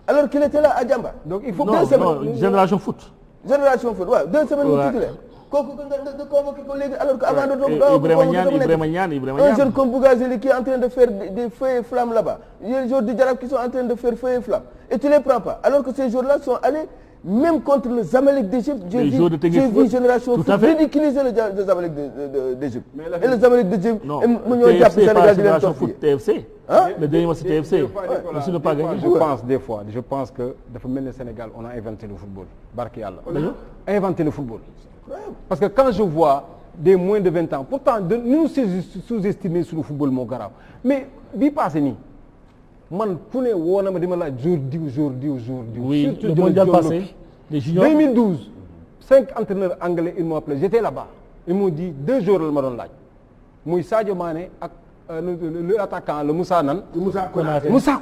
Alors qu'il était là à Diamba. Donc il faut non, 2 semaines. Non, génération foot. Génération foot waaw 2 semaines il est titulaire. kooku nga convoqué ko léegi alors que avant de doog Ibrahima Niane un jeune comme Bougazeli qui est en train de faire des feux et flammes là-bas. Il y a des joueurs du Jaraaf qui sont en train de faire feux et flammes et tu les prends pas alors que ces joueurs-là sont allés même contre le Zamalek d'Égypte, j'ai vu Génération Foot ridiculiser le Zamalek d'Égypte. Et le Zamalek d'Égypte, Génération Foot TFC. Le dernier match c'est TFC. Je pas gagné. Je pense que dafa mel ne Sénégal on a inventé le football. Barke Yàlla. Inventé le football. Parce que quand je vois des moins de 20 ans, pourtant nous sous-estimer sur le football moo garaaw mais bii passé nii. Man ku ne woo na ma di ma laaj jour diw. Oui, le mondial passé, les juniors. 2012, 5 entraîneurs anglais ils m'ont appelé, j'étais là-bas. Ils m'ont dit 2 jours la ma doon laaj. Muy Sadio Mané ak le attaquant le Moussa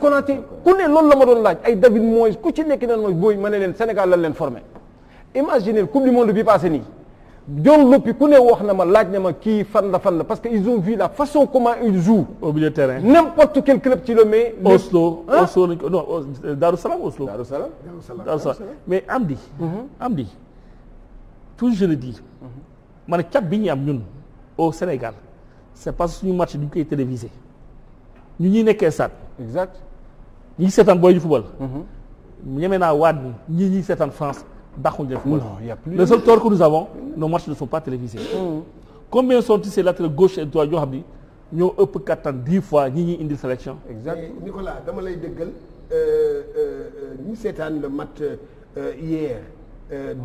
Konaté. Ku ne loolu la ma doon laaj ay David Moyes ku ci nekk nan mooy booy ma ne leen Sénégal lan leen formé. Imaginez coupe du monde bi passé nii. John Lopy ku ne wax na ma laaj na ma kii fan la parce que ils ont vu la façon comment ils jouent au milieu de terrain. N'importe quel club tu le mets. Oslo non Darou Salam Oslo. Mais Amdi. Toujours je le dis. Man cap bi ñu am ñun au Sénégal c'est parce que suñu match duñ koy télévisé ñu ñi nekkee stade. Exact. ñi seetaan booy du football. ñeme naa waat ni ñi seetaan France. Non, il y a plus. Le seul tort que nous avons, nos matchs ne sont pas télévisés. Combien sont-ils ces latéraux gauche et droite yoo xam ni ñoo ëpp kattan 10 fois ñi indi sélection. Exact. Nicolas dama lay dëggal ñu seetaan le match hier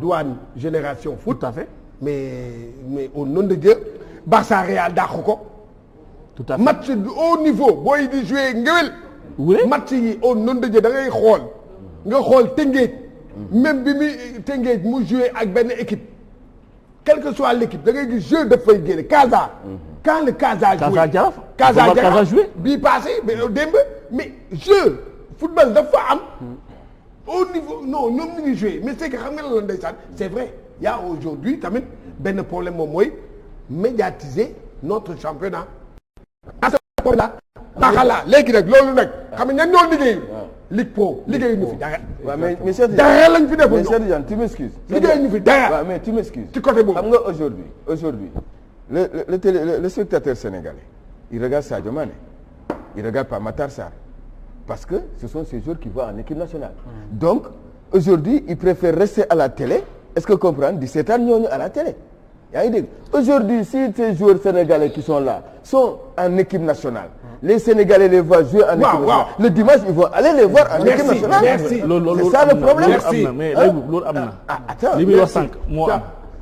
Douane Génération Foot. Tout à fait. Mais au nom de Dieu Barça Real dàqu ko. Tout à fait. Match de haut niveau booy di jouer ngewel. Oui. Match yi au nom de Dieu da ngay xool nga xool Teungueth. Même bi muy Teungueth mu joué ak benn équipe quelle que soit l'équipe da ngay gis jeu dafay génne Casa. Quand le Casa joué Casa Jaraaf joué bii passé mais démb mais jeu football dafa am au niveau non ñoom ñu ngi joué mais c'est que xam nga la ndeysaan c'est vrai il y a aujourd'hui tamit benn problème moom mooy médiatiser notre championnat. Taxala léegi nag loolu nag xam nga ñan ñoo liggéey. Ligue Pro liggéey ñu fi dara. waaw mais Cheikh dara lañ fi defoon. mais Cheikh Tidiane tu m'excuses. liggéey ñu fi dara. waaw mais tu m'excuses. ci côté boobu xam nga aujourd'hui le spectateur sénégalais il regarde Sadio Mané il regarde pas Matar Sarr parce que ce sont ces joueurs qui vont en équipe nationale. Donc aujourd'hui il préfère rester à la télé est-ce que comprendre di seetaan ñooñu à la télé. yaa ngi dégg aujourd'hui si ces joueurs sénégalais qui sont là sont en équipe nationale. Les Sénégalais les voient jouer en équipe nationale. Le dimanche ils vont aller les voir en équipe nationale. Merci. C'est ça le problème. Merci. Mais loolu am na. Attends. Li muy wax sànq moo am.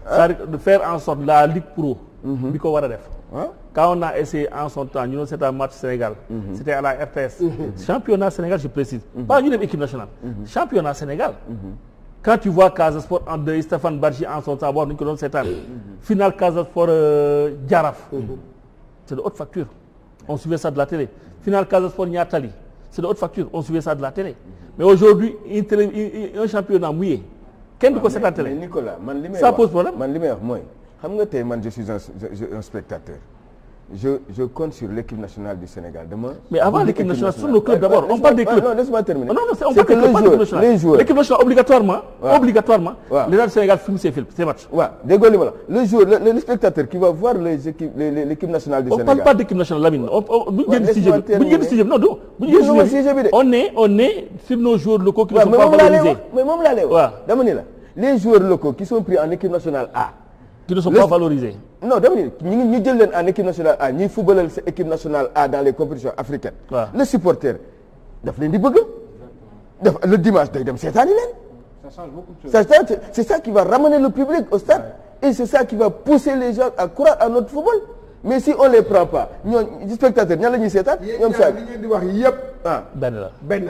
C'est-à-dire de faire en sorte la Ligue Pro. bi ko war a def. Quand on a essayé en son temps ñu doon c'est un match Sénégal. C'était à la RTS. Championnat Sénégal je précise. Pas ñu dem équipe nationale. Championnat Sénégal. Quand tu vois Casa Sport en deux Stéphane Badji en son temps boo xam ne ñu ko doon seetaan. Finale Casa Sport Jaraaf. C'est de haute facture. On suivait ça de la télé. Finale Casa Sport Niatali. C'est de haute facture. On suivait ça de la télé. Mais aujourd'hui un championnat mouillé. Kenn du ko seetaan télé. Mais Nicolas man li may wax ça pose problème. man li may wax mooy xam nga tey man je suis un spectateur je compte sur l'équipe nationale du Sénégal demain. Mais avant l'équipe nationale, sur nos clubs d'abord, on parle des clubs. Non, laisse-moi terminer. Non, on parle des clubs, les joueurs. L'équipe nationale, obligatoirement, l'État du Sénégal filme ces matchs. Ouais, dégoûté voilà. Le joueur, le spectateur qui va voir l'équipe nationale du Sénégal. On parle pas d'équipe nationale, Lamine. On est sur nos joueurs locaux qui ne sont pas valorisés. Mais même là, les joueurs locaux qui sont pris en équipe nationale A. Qui ne sont pas valorisés. Non, ñu jël leen en équipe nationale A ñuy footballal sa équipe nationale A dans les compétitions africaines. Le supporter daf leen di bëgg. Le dimanche day dem seetaani leen. Ça change beaucoup de choses. C'est ça qui va ramener le public au stade et c'est ça qui va pousser les gens à croire à notre football. Mais si on les prend pas ñooñu spectateurs ñan la ñuy seetaan. ñoom saa li ngeen di wax yëpp. benn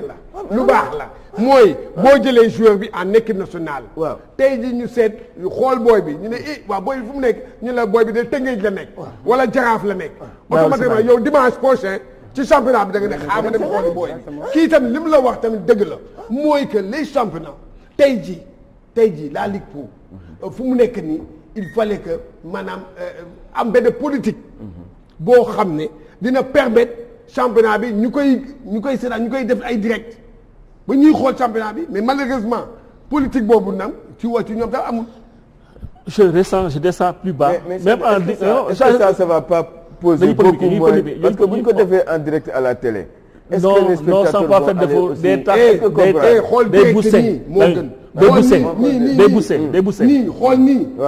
la lu baax la mooy boo jëlee joueur bi en équipe nationale. waaw tey jii ñu seet xool booy bi ñu ne waaw booy bi fu mu nekk ñu la booy bi de Tëngéej la nekk. wala Jaraaf la nekk. automatiquement yow dimanche prochain ci championnat bi da nga ne xaaral dem xooli booy bi. kii tamit li mu la wax tamit dëgg la mooy que les championnats tey jii la Ligue Pro fu mu nekk nii il fallait que maanaam am benn politique. boo xam ne dina permettre championnat bi ñu koy seetaan ñu koy def ay direct ba ñuy xool championnat bi mais malheureusement politique boobu nag ci ñoom tam amul. je descends plus bas. mais même en ça va pas poser beaucoup moins parce que bu ñu ko defee en direct à la télé. est-ce que les spectateurs vont aller aussi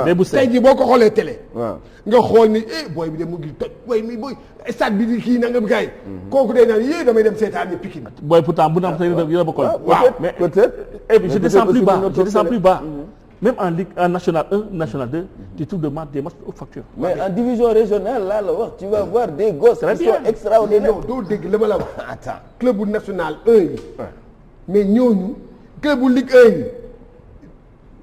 day boussé tey jii boo ko xoolee télé. nga xool ni booy bi de mu ngi toj booy mi booy stade bi di kii nangam gars yi. kooku day naan damay dem seetaan ni Pikine. booy pourtant bu na xam yéen a bokkoon. mais peut-être. je descends plus bas. Même en Ligue en National 1, National 2, tu trouves des matchs haute facture. Mais en division régionale, là, tu vas voir des gosses qui sont extraordinaires. doo dégg li ma la wax. Attends, club bu National 1 yi. mais ñooñu club bu Ligue 1 yi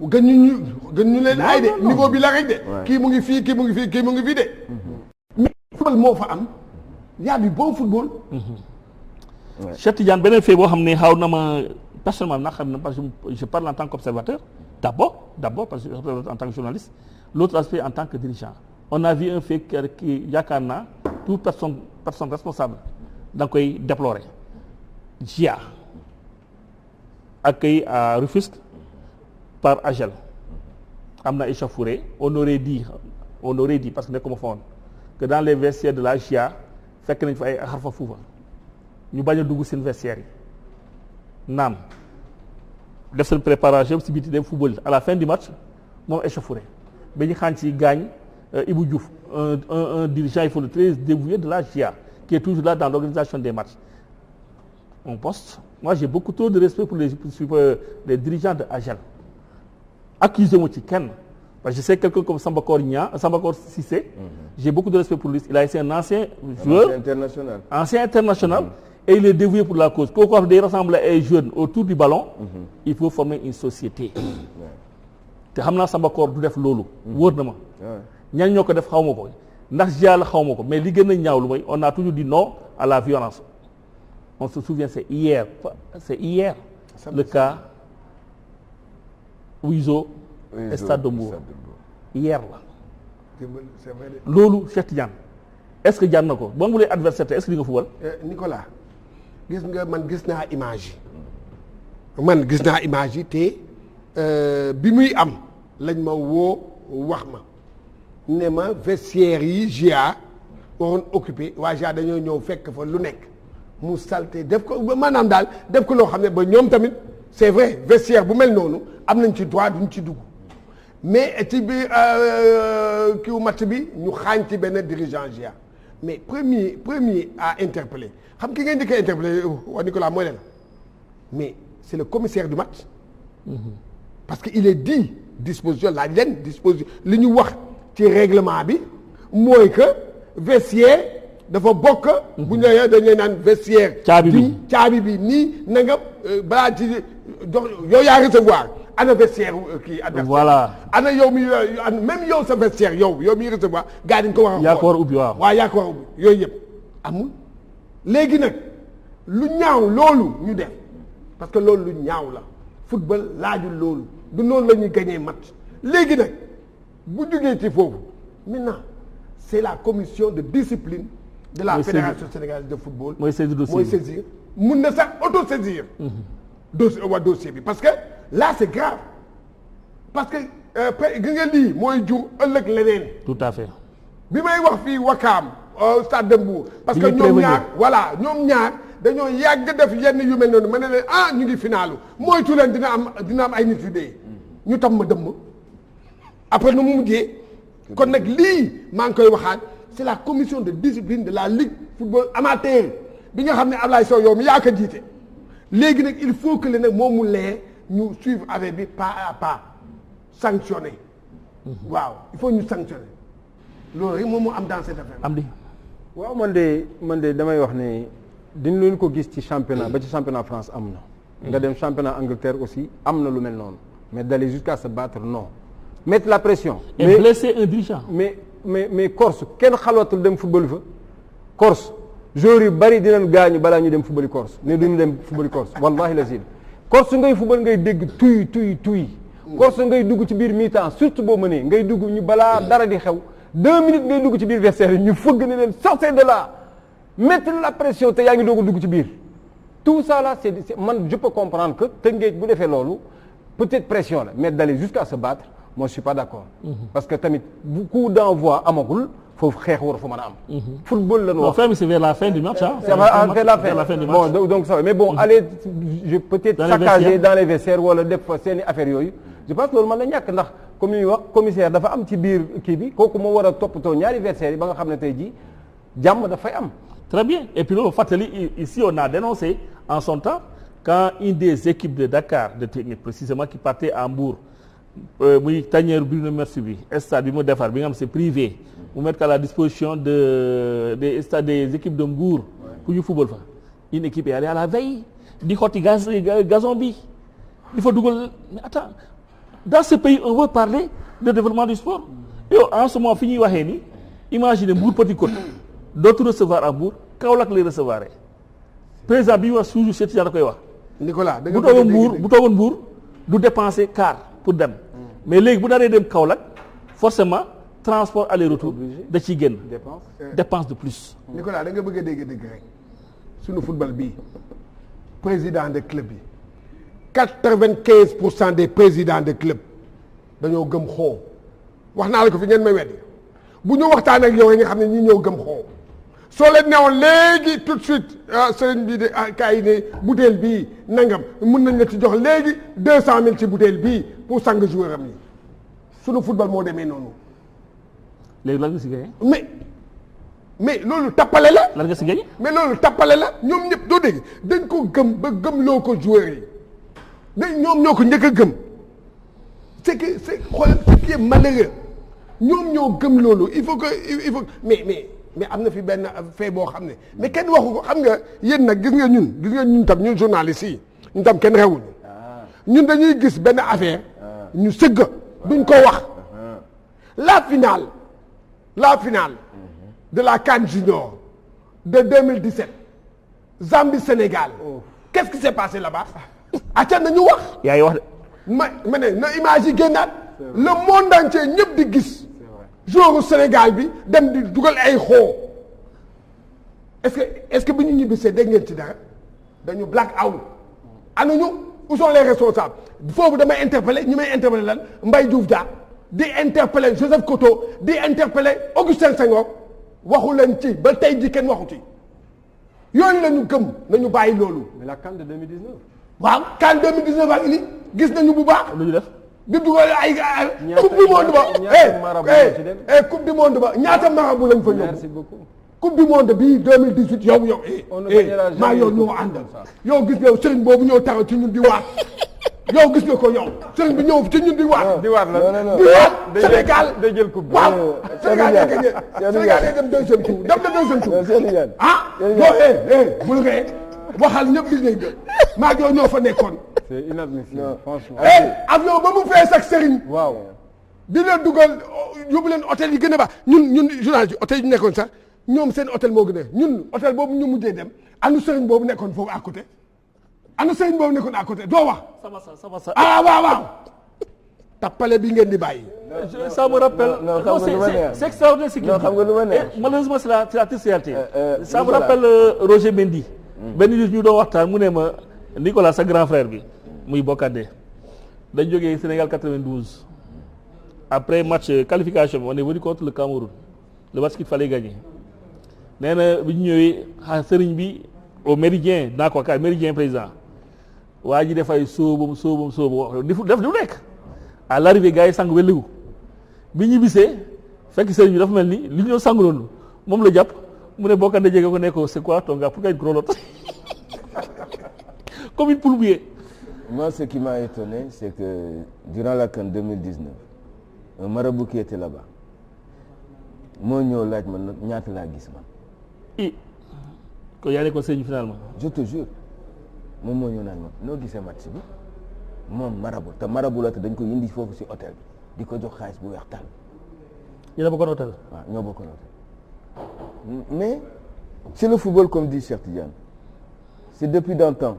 gën ñu leen ay de niveau bi la rek de. kii mu ngi fii kii mu ngi fii de. mais football moo fa am y a du bon football. Cheikh Tidiane beneen fait boo xam ne xaw na ma personnellement na xam na parce que je parle en tant qu'observateur. D'abord parce que je représente en tant que journaliste, l'autre aspect en tant que dirigeant. On a vu un fait qui yaakaar naa toute personne responsable da nga koy déplorer. GIA accueilli à Rufisque par AGEL am na échauffourée on aurait dit parce que nekkuma fa woon que dans les vestiaires de la GIA fekk nañ fa ay xarfa fuufa ñu bañ a dugg seen vestiaires yi naan def seen préparation si biti dem football à la fin du match moom échauffouré ba ñu xaan ci gaañ Ibou Diouf un dirigeant il faut le très dévoué de la GIA qui est toujours là dans l'organisation des matchs on poste moi j'ai beaucoup trop de respect pour les dirigeants de AGEL accusé moo ci kenn parce que je sais quelqu'un comme Sambakor Cissé j'ai beaucoup de respect pour lui il a été un ancien joueur ancien international et il est dévoué pour la cause kooku wax day rassembler ay jeunes autour du ballon il faut former une société te xam naa Sambakor du def loolu wóor na ma ñan ñoo ko def xaw ma ko ndax GIA la xaw ma ko mais li gën a ñaaw lu mooy on a toujours dit non à la violence on se souvient c'est hier le cas Ouizo Stade de Mbour hier la loolu Cheikh Tidiane est-ce que jar na ko boo ngi adversaire est-ce que di nga football Nicolas gis nga man gis naa image yi te bi muy am lañ ma woo wax ma ne ma vestiaire yi GIA waroon occupé waa GIA dañoo ñëw fekk fa lu nekk mu salté def ko maanaam daal def ko loo xam ne ba ñoom tamit c'est vrai vestiaire bu mel noonu am nañ ci droit duñ ci dugg mais ci bi kiw match bi ñu xaañ ci benn dirigeant GIA mais premier à interpeller xam ki ngeen di koy interpeller waa Nicolas mooy leen mais c'est le commissaire du match parce que il est dit disposition laaj leen disposition li ñu wax ci règlement bi mooy que vestiaire dafa bokk bu ñu nee dañuy naan vestiaire caabi bi nii na nga balaa ci jox yow yaa recevoir ana vestiaire kii adversaire voilà ana yow mi même yow sa vestiaire yow mi recevoir gars yi dañ ko war a yaa ko war a ubbi waaw yaa ko war a ubbi yooyu yëpp amul léegi nag lu ñaaw loolu ñu def parce que loolu lu ñaaw la football laajul loolu du noonu la ñuy gagner match léegi nag bu jógee ci foofu maintenant c'est la commission de discipline de la fédération sénégalaise de football. mooy saisir dossier mooy saisir mun na sax auto-saisir. dossier bi parce que là c'est grave parce que gi nga lii mooy jur ëllëg leneen. tout à fait. bi may wax fii Wakaam Stade de Mbour. parce que ñoom ñaar dañoo yàgg def yenn yu mel noonu ma ne leen ñu ngi finaalu moytu leen dina am ay nit yu dee ñu tam ma dëmm après nu mu mujjee kon nag lii maa ngi koy waxaat c'est la commission de discipline de la ligue football amateur bi nga xam ne Ablaye Sow yow mi yaa ko jiite léegi nag il faut que le nag moom mu lee ñu suivre avec bi pas à pas sanctionner waaw il faut ñu sanctionner loolu rek moom moo am dans cette affaire. am di waaw man de damay wax ne dañ leen ko gis ci championnat ba ci championnat France am na. nga dem championnat Angleterre aussi am na lu mel noonu mais d'aller jusqu'à se battre non mettre la pression. et blesser un dirigeant. mais Corse kenn xalwatul dem football fa Corse joueurs yu bari dinañ gaañu balaa ñu dem football Corse ne duñu dem football Corse wallahi lazim Corse ngay football ngay dégg tuy Corse ngay dugg ci biir mi-temps surtout boo mënee ngay dugg ñu balaa dara di xew 2 minutes ngay dugg ci biir vestiaire ñu fëgg ne leen sortez de là mettre la pression te yaa ngi doog a dugg ci biir tout ça là c'est man je peux comprendre que Teungueth bu defee loolu peut-être pression la mais d'aller jusqu'à se battre moi je suis pas d'accord. parce que tamit bu coup d'envoi amagul foofu xeex war fa mën a am. football la ñu wax. c'est vers la fin du match ah. c'est vers la fin du match bon donc ça mais bon aller peut-être saccager dans les vestiaires wala def fa seeni affaires yooyu. je pense loolu mën na ñàkk ndax comme ñuy wax commissaire dafa am ci biir kii bi kooku moo war a toppatoo ñaari vestiaires yi ba nga xam ne tey jii jàmm dafay am. très bien et puis loolu fàttali ici on a dénoncé en son temps quand une des équipes de Dakar de Teungueth précisément qui partait à Mbour muy tanière Bruno Metsu bi stade bi mu defar bi nga xam c'est privé mu mettre à la disposition des équipes de Mbour pour ñu football fa une équipe est allée à la veille di xotti gazon bi il faut dugal mais attends dans ce pays on veut parler de développement du sport yow en ce moment fi ñuy waxee ni imaginez Mbour Petite Côte dootu recevoir à Mbour Kaolack lay recevoir président bi wax toujours Cheikh Tidiane da koy wax. Nicolas bu toogoon Mbour du dépenser quart pour dem mais léegi bu daree dem Kaolack forcément transport aller-retour da ciy génn dépense de plus. Nicolas da nga bëgg a dégg rek sunu football bii président de club yi 95% des présidents de club dañoo gëm xoo wax naa la ko fi ngeen may weddi bu ñu waxtaan ak yow nga xam ne ñi ñëw gëm xoo soo leen newoon léegi tout de suite sëriñ bii de kaay ne bouteille bii nangam mun nañ la ci jox léegi 200 000 ci bouteille bii pour sang joueur am yi sunu football moo demee noonu. léegi lan nga si gagné. mais loolu tappale la. lan nga si gagné. mais loolu tappale la ñoom ñëpp doo dégg dañ ko gëm ba gëmloo ko joueurs yi ñoom ñoo ko njëkk a gëm c'est que xoolal ce qui est malheureux ñoom ñoo gëm loolu il faut mais am na fi benn fait boo xam ne mais kenn waxu ko xam nga yéen nag gis nga ñun tam ñun journalistes yi ñun tam kenn xewuñu ñun dañuy gis benn affaire ñu sëgg duñ ko wax la finale de la CAN Junior de 2017 Zambie Sénégal qu'est-ce qui s'est passé là-bas acca nañu wax yaa ngi wax de ma ne na image yi génnaat le monde entier ñëpp di gis joueur Sénégal bi dem di dugal ay xoo est-ce que bi ñu ñibbisee dégg ngeen ci dara dañu black out anuñu où sont les responsables foofu damay interpeller ñi may interpeller lan Mbaye Diouf Dia di interpeller Joseph Koto di interpeller Augustin Senghor waxu leen ci ba tey ji kenn waxu ci yooyu la ñu gëm nañu bàyyi loolu. mais la CAN de 2019. waaw CAN 2019 ak ili gis nañu bu baax. lu ñu def. di dugal ay coupe du monde ba coupe du monde ba ñaata marabu lañ fa yóbbu. merci beaucoup. coupe du monde bii 2018 yow maa yow ñoo àndal yow gis nga sëriñ boobu ñëw taxaw ci ñun di waat yow gis nga ko yow sëriñ bi ñëw ci ñun di waat. di waat la di waat Sénégal day jël coupe waaw Sénégal day gagné Sénégal day dem deuxième tour dem na deuxième tour ah yow bul ngay waxal ñëpp di dégg maa yow ñoo fa nekkoon. c'est inadmissible franchement. avion ba mu fees ak sëriñ. waaw. di leen dugal yóbbu leen hôtel yi gën a baax ñun journaliste yi hôtel yi nekkoon sax ñoom seen hôtel moo gën a ñun hôtel boobu ñu mujjee dem anu sëriñ boobu nekkoon foofu à côté anu sëriñ boobu nekkoon à côté doo wax. sama waaw tappale bi ngeen di bàyyi. ça me rappelle. non c'est extraordinaire ce qu'il dit. xam nga lu ma neex. Malheureusement c'est la triste réalité. Ça me rappelle Roger Mendy. benn nit ñu doon waxtaan mu ne ma Nicolas sa grand frère bi muy Bokandé dañ jógee Sénégal 92 après match qualification bi on est venu contre le Cameroun le match qu'il fallait gagner nee na bi ñu ñëwee sëriñ bi au méridien naa ko kaay méridien président waa ji dafay sóobam def lu nekk à l'arrivée gars yi sang welliwu bi ñu bisee fekk sëriñ bi dafa mel ni li ñu doon sang loolu moom la jàpp mu ne Bokandé jege ko ne ko c'est quoi ton gars pourquoi il grelotte comme une poule mouillée. Moi, ce qui m'a étonné, c'est que durant la CAN 2019, un marabout qui était là-bas, moo ñëw laaj man ñaata laa gis man. ko yaa nekkoon sëñ finalement. Je te jure moom moo ñëw naan ma noo gisee match bi moom marabout te marabout la te dañ ko indi foofu ci hôtel bi di ko jox xaalis bu weex tàll. yéen a bokkoon hôtel. waaw ñoo bokkoon hôtel mais c'est le football comme dit Cheikh Tidiane c'est depuis dans le temps.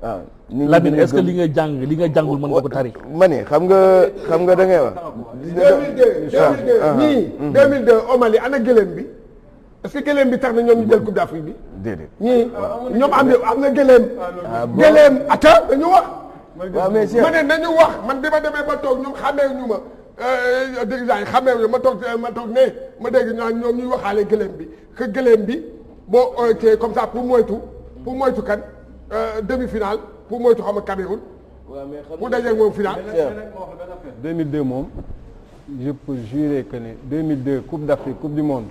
ah Lamine est-ce que li nga jàngul mën nga ko tari. ma ne xam nga da ngay wax. 2002 Omali ana gëléem bi est-ce que gëléem bi tax na ñoom ñu jël coupe d'Afrique bi. déedéet ñii ñoom am na gëléem. gëléem ata dañu wax. waaw mais ma ne nañu wax man bi ma demee ba toog ñoom xàmmee ñu ma dirigeant yi xàmmee ñu ma toog ne ma dégg ñoom ñuy waxaale gëléem bi que gëléem bi boo oytee comme ça pour moytu kan. demi-finale pour moytu xam Cameroun. bu dajee moom finale. 2002 moom je peux jurer que ne 2002 coupe d'Afrique coupe du monde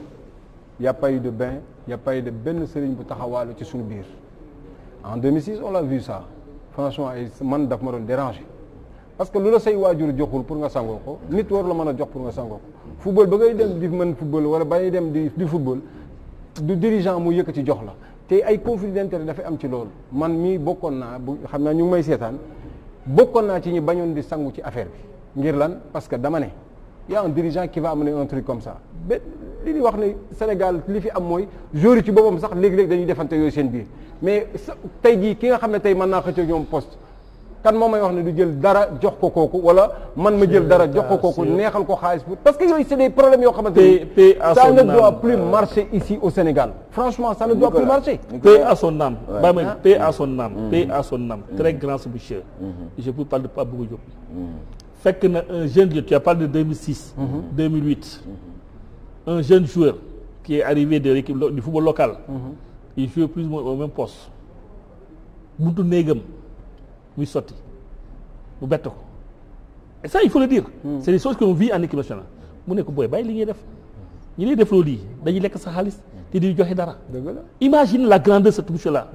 y a pas eu de bain y a pas eu de benn sëriñ bu taxawaalu ci suñu biir. en 2006 on l'a vu ça franchement ay man daf ma doon déranger parce que lu la say waajur joxul pour nga sangoo ko nit war la mën a jox pour nga sangoo ko football ba ngay dem di mën football wala ba ngay dem di football du dirigeant mu yëkkati jox la. te ay conflit d'intérêt dafay am ci loolu man mii bokkoon naa bu xam naa ñu ngi may seetaan bokkoon naa ci ñi bañoon di sangu ci affaire bi ngir lan parce que dama ne y a un dirigeant qui va amener un truc comme ça ba li di wax ne Sénégal li fi am mooy joueur ci boppam sax léegi-léegi dañuy defante yooyu seen biir mais tey jii ki nga xam ne tey mën naa xëccoo ñoom poste kan moo may wax ne du jël dara jox ko kooku wala man ma jël dara jox ko kooku neexal ko xaalis parce que yooyu c'est des problèmes yoo xamante ni ça ne doit plus marcher ici au Sénégal franchement ça ne doit plus marcher. Paix à son âme. Paix à son âme. Paix à son âme. Très grand ce monsieur. Je peux parler de Pape Bouba Diop. Fekk na un jeune tu as parlé de 2006. 2008. Un jeune joueur qui est arrivé de l'équipe du football local. Il jouait plus ou moins au même poste. buntu néegam muy sotti mu bett ko et ça il faut le dire. C'est des choses qu'on vit en équipe nationale. mu ne ko booy bàyyi li ngay def ñi lay def loolu yi dañuy lekk sa xaalis te di joxe dara. Imagine la grandeur de ce monsieur là.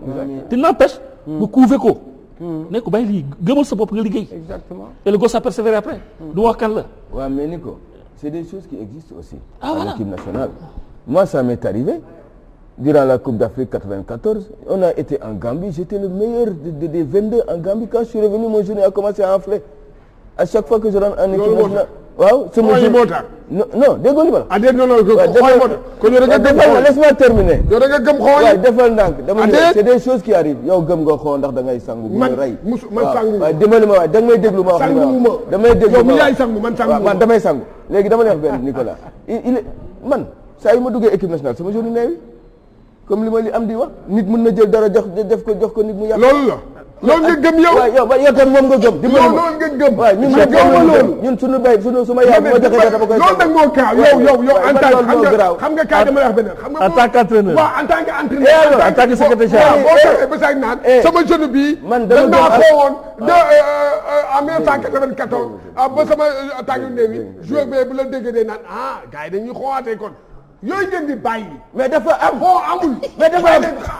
te n'empêche nga couver ko. ne ko bàyyi lii gëmal sa bopp nga liggéey. Exactement. Et le gosse a persévéré après. du wax kan la. waaw mais Nico c'est des choses qui existent aussi. Ah, en voilà. équipe nationale. Moi ça m'est arrivé. Durant la Coupe d'Afrique 94, on a été en Gambie. J'étais le meilleur des 22 en Gambie. Quand je suis revenu, mon genou a commencé à enfler. À chaque fois que je rentre en équipe nationale. Waaw c'est mon genou. Non, déggoo li ma. ah déedéet non laisse-moi terminer. yow da nga gëm xool. waaw defal ndànk dama ne c'est des choses qui arrivent. yow gëm nga xool ndax da ngay sangu. man sangu waaw dimbali ma waay da nga may déglu ma wax. sangu ma damay déglu yow mi yaay sangu man sangu man damay sangu. léegi dama lay wax benn Nicolas. man saa yu ma duggee équipe nationale sama genou neewi comme li ma li am di wax nit mën na jël dara jox ko nit mu yàq. loolu nga gëm yow. waaw yow tam moom nga gëm. loolu nga gëm. waaw ñun suñu bay suma yaay bu ma joxee dara dama koy. loolu nag moo kaa yow en tant xam nga kaa dama wax beneen. xam nga en tant qu'entraîneur. waaw en tant qu'entraîneur. en tant que secrétaire général. boo taxee ba sax naan sama genou bii. man dama naa xoowoon en 1994 ba sama tànk néew yi joueur bi bu la déggee day naan gars yi dañuy xoowaatee kon. yooyu ngeen di bàyyi. mais dafa am amul. mais dafa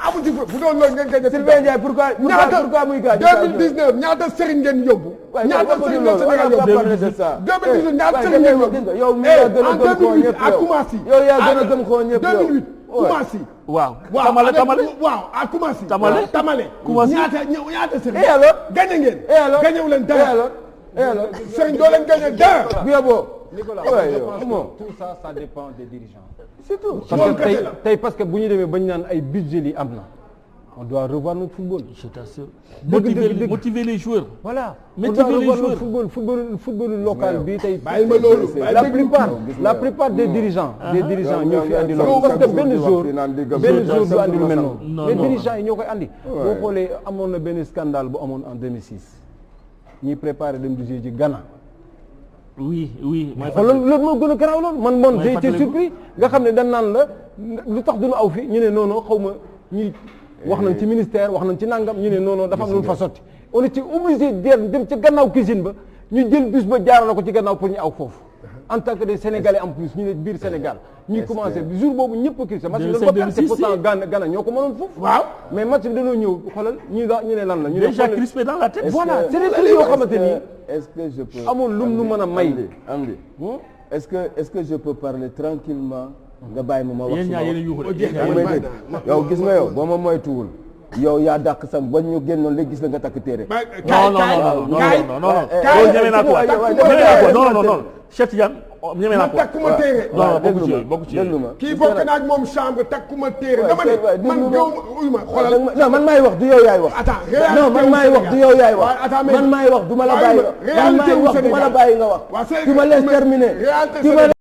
amul ci bu doon loolu ngeen koy def. Sylvain Ndiaye pourquoi muy gaañ. 2019 ñaata sëriñ ngeen yóbbu. ñaata sëriñ la Sénégal yóbbu. 2018 ñaata sëriñ ngeen yóbbu. yow mi yaa gën a gëm koo ñëpp à Koumassi. yow yaa gën a gëm koo ñëpp 2008 Koumassi. waaw. Tamale waaw à Koumassi. Tamale. Koumassi ñaata sëriñ. et alors gañe ngeen. et alors gañewu leen dara. et alors sëriñ doo leen gañe dara. Nicolas, ouais, je pense que tout ça dépend des dirigeants. C'est tout. Parce que tey parce que bu ñu demee ba ñu naan ay budget yi am na on doit revoir notre football. Je t'assure. Motiver les joueurs. Voilà. Motiver les joueurs. football local bi tey. bàyyi ma loolu. la plupart des dirigeants. ñoo fi andi loolu. parce que benn jour du andi lu mel noonu. les dirigeants yi ñoo koy andi. boo xoolee amoon na benn scandale bu amoon en 2006. ñuy préparé dem du ji Ghana. oui. loolu moo gën a garaaw loolu man j'ai été surpris nga xam ne dañ naan la lu tax duñu aw fi ñu ne non xaw ma ñi wax nañ ci ministère wax nañ ci nangam ñu ne non dafa am lu fa sotti on était obligé dem ca gannaaw cuisine ba ñu jël bus ba jaarale ko ci gannaaw pour ñu aw foofu en tant que des Sénégalais en plus ñu ne biir Sénégal ñuy commencé jour boobu ñëpp a crise match bi dañ ko perte pourtant Ghana ñoo ko mënoon foofu waaw mais match bi dañoo ñëw xoolal ñu ne lan la ñu déjà crispé dans la tête voilà c'est des trucs yoo xamante ni est-ce que je peux amul lum nu mën a may Amdi est-ce que je peux parler tranquillement nga bàyyi ma wax yow gis nga yow boo ma moytuwul yow yaa dàq sam ba ñu génnoon léegi gis la nga takk téere non Cheikh Tidiane ñeme naa ko takkuma téere non bokku ci déglu ma kii bokk naa ak moom chambre takkuma téere dama ne man gaw uy ma xoolal non man maay wax du yow yaay wax non man maay wax du yow yaay wax man maay wax du ma la bàyyi man maay wax du ma la bàyyi nga wax tu me laisses terminer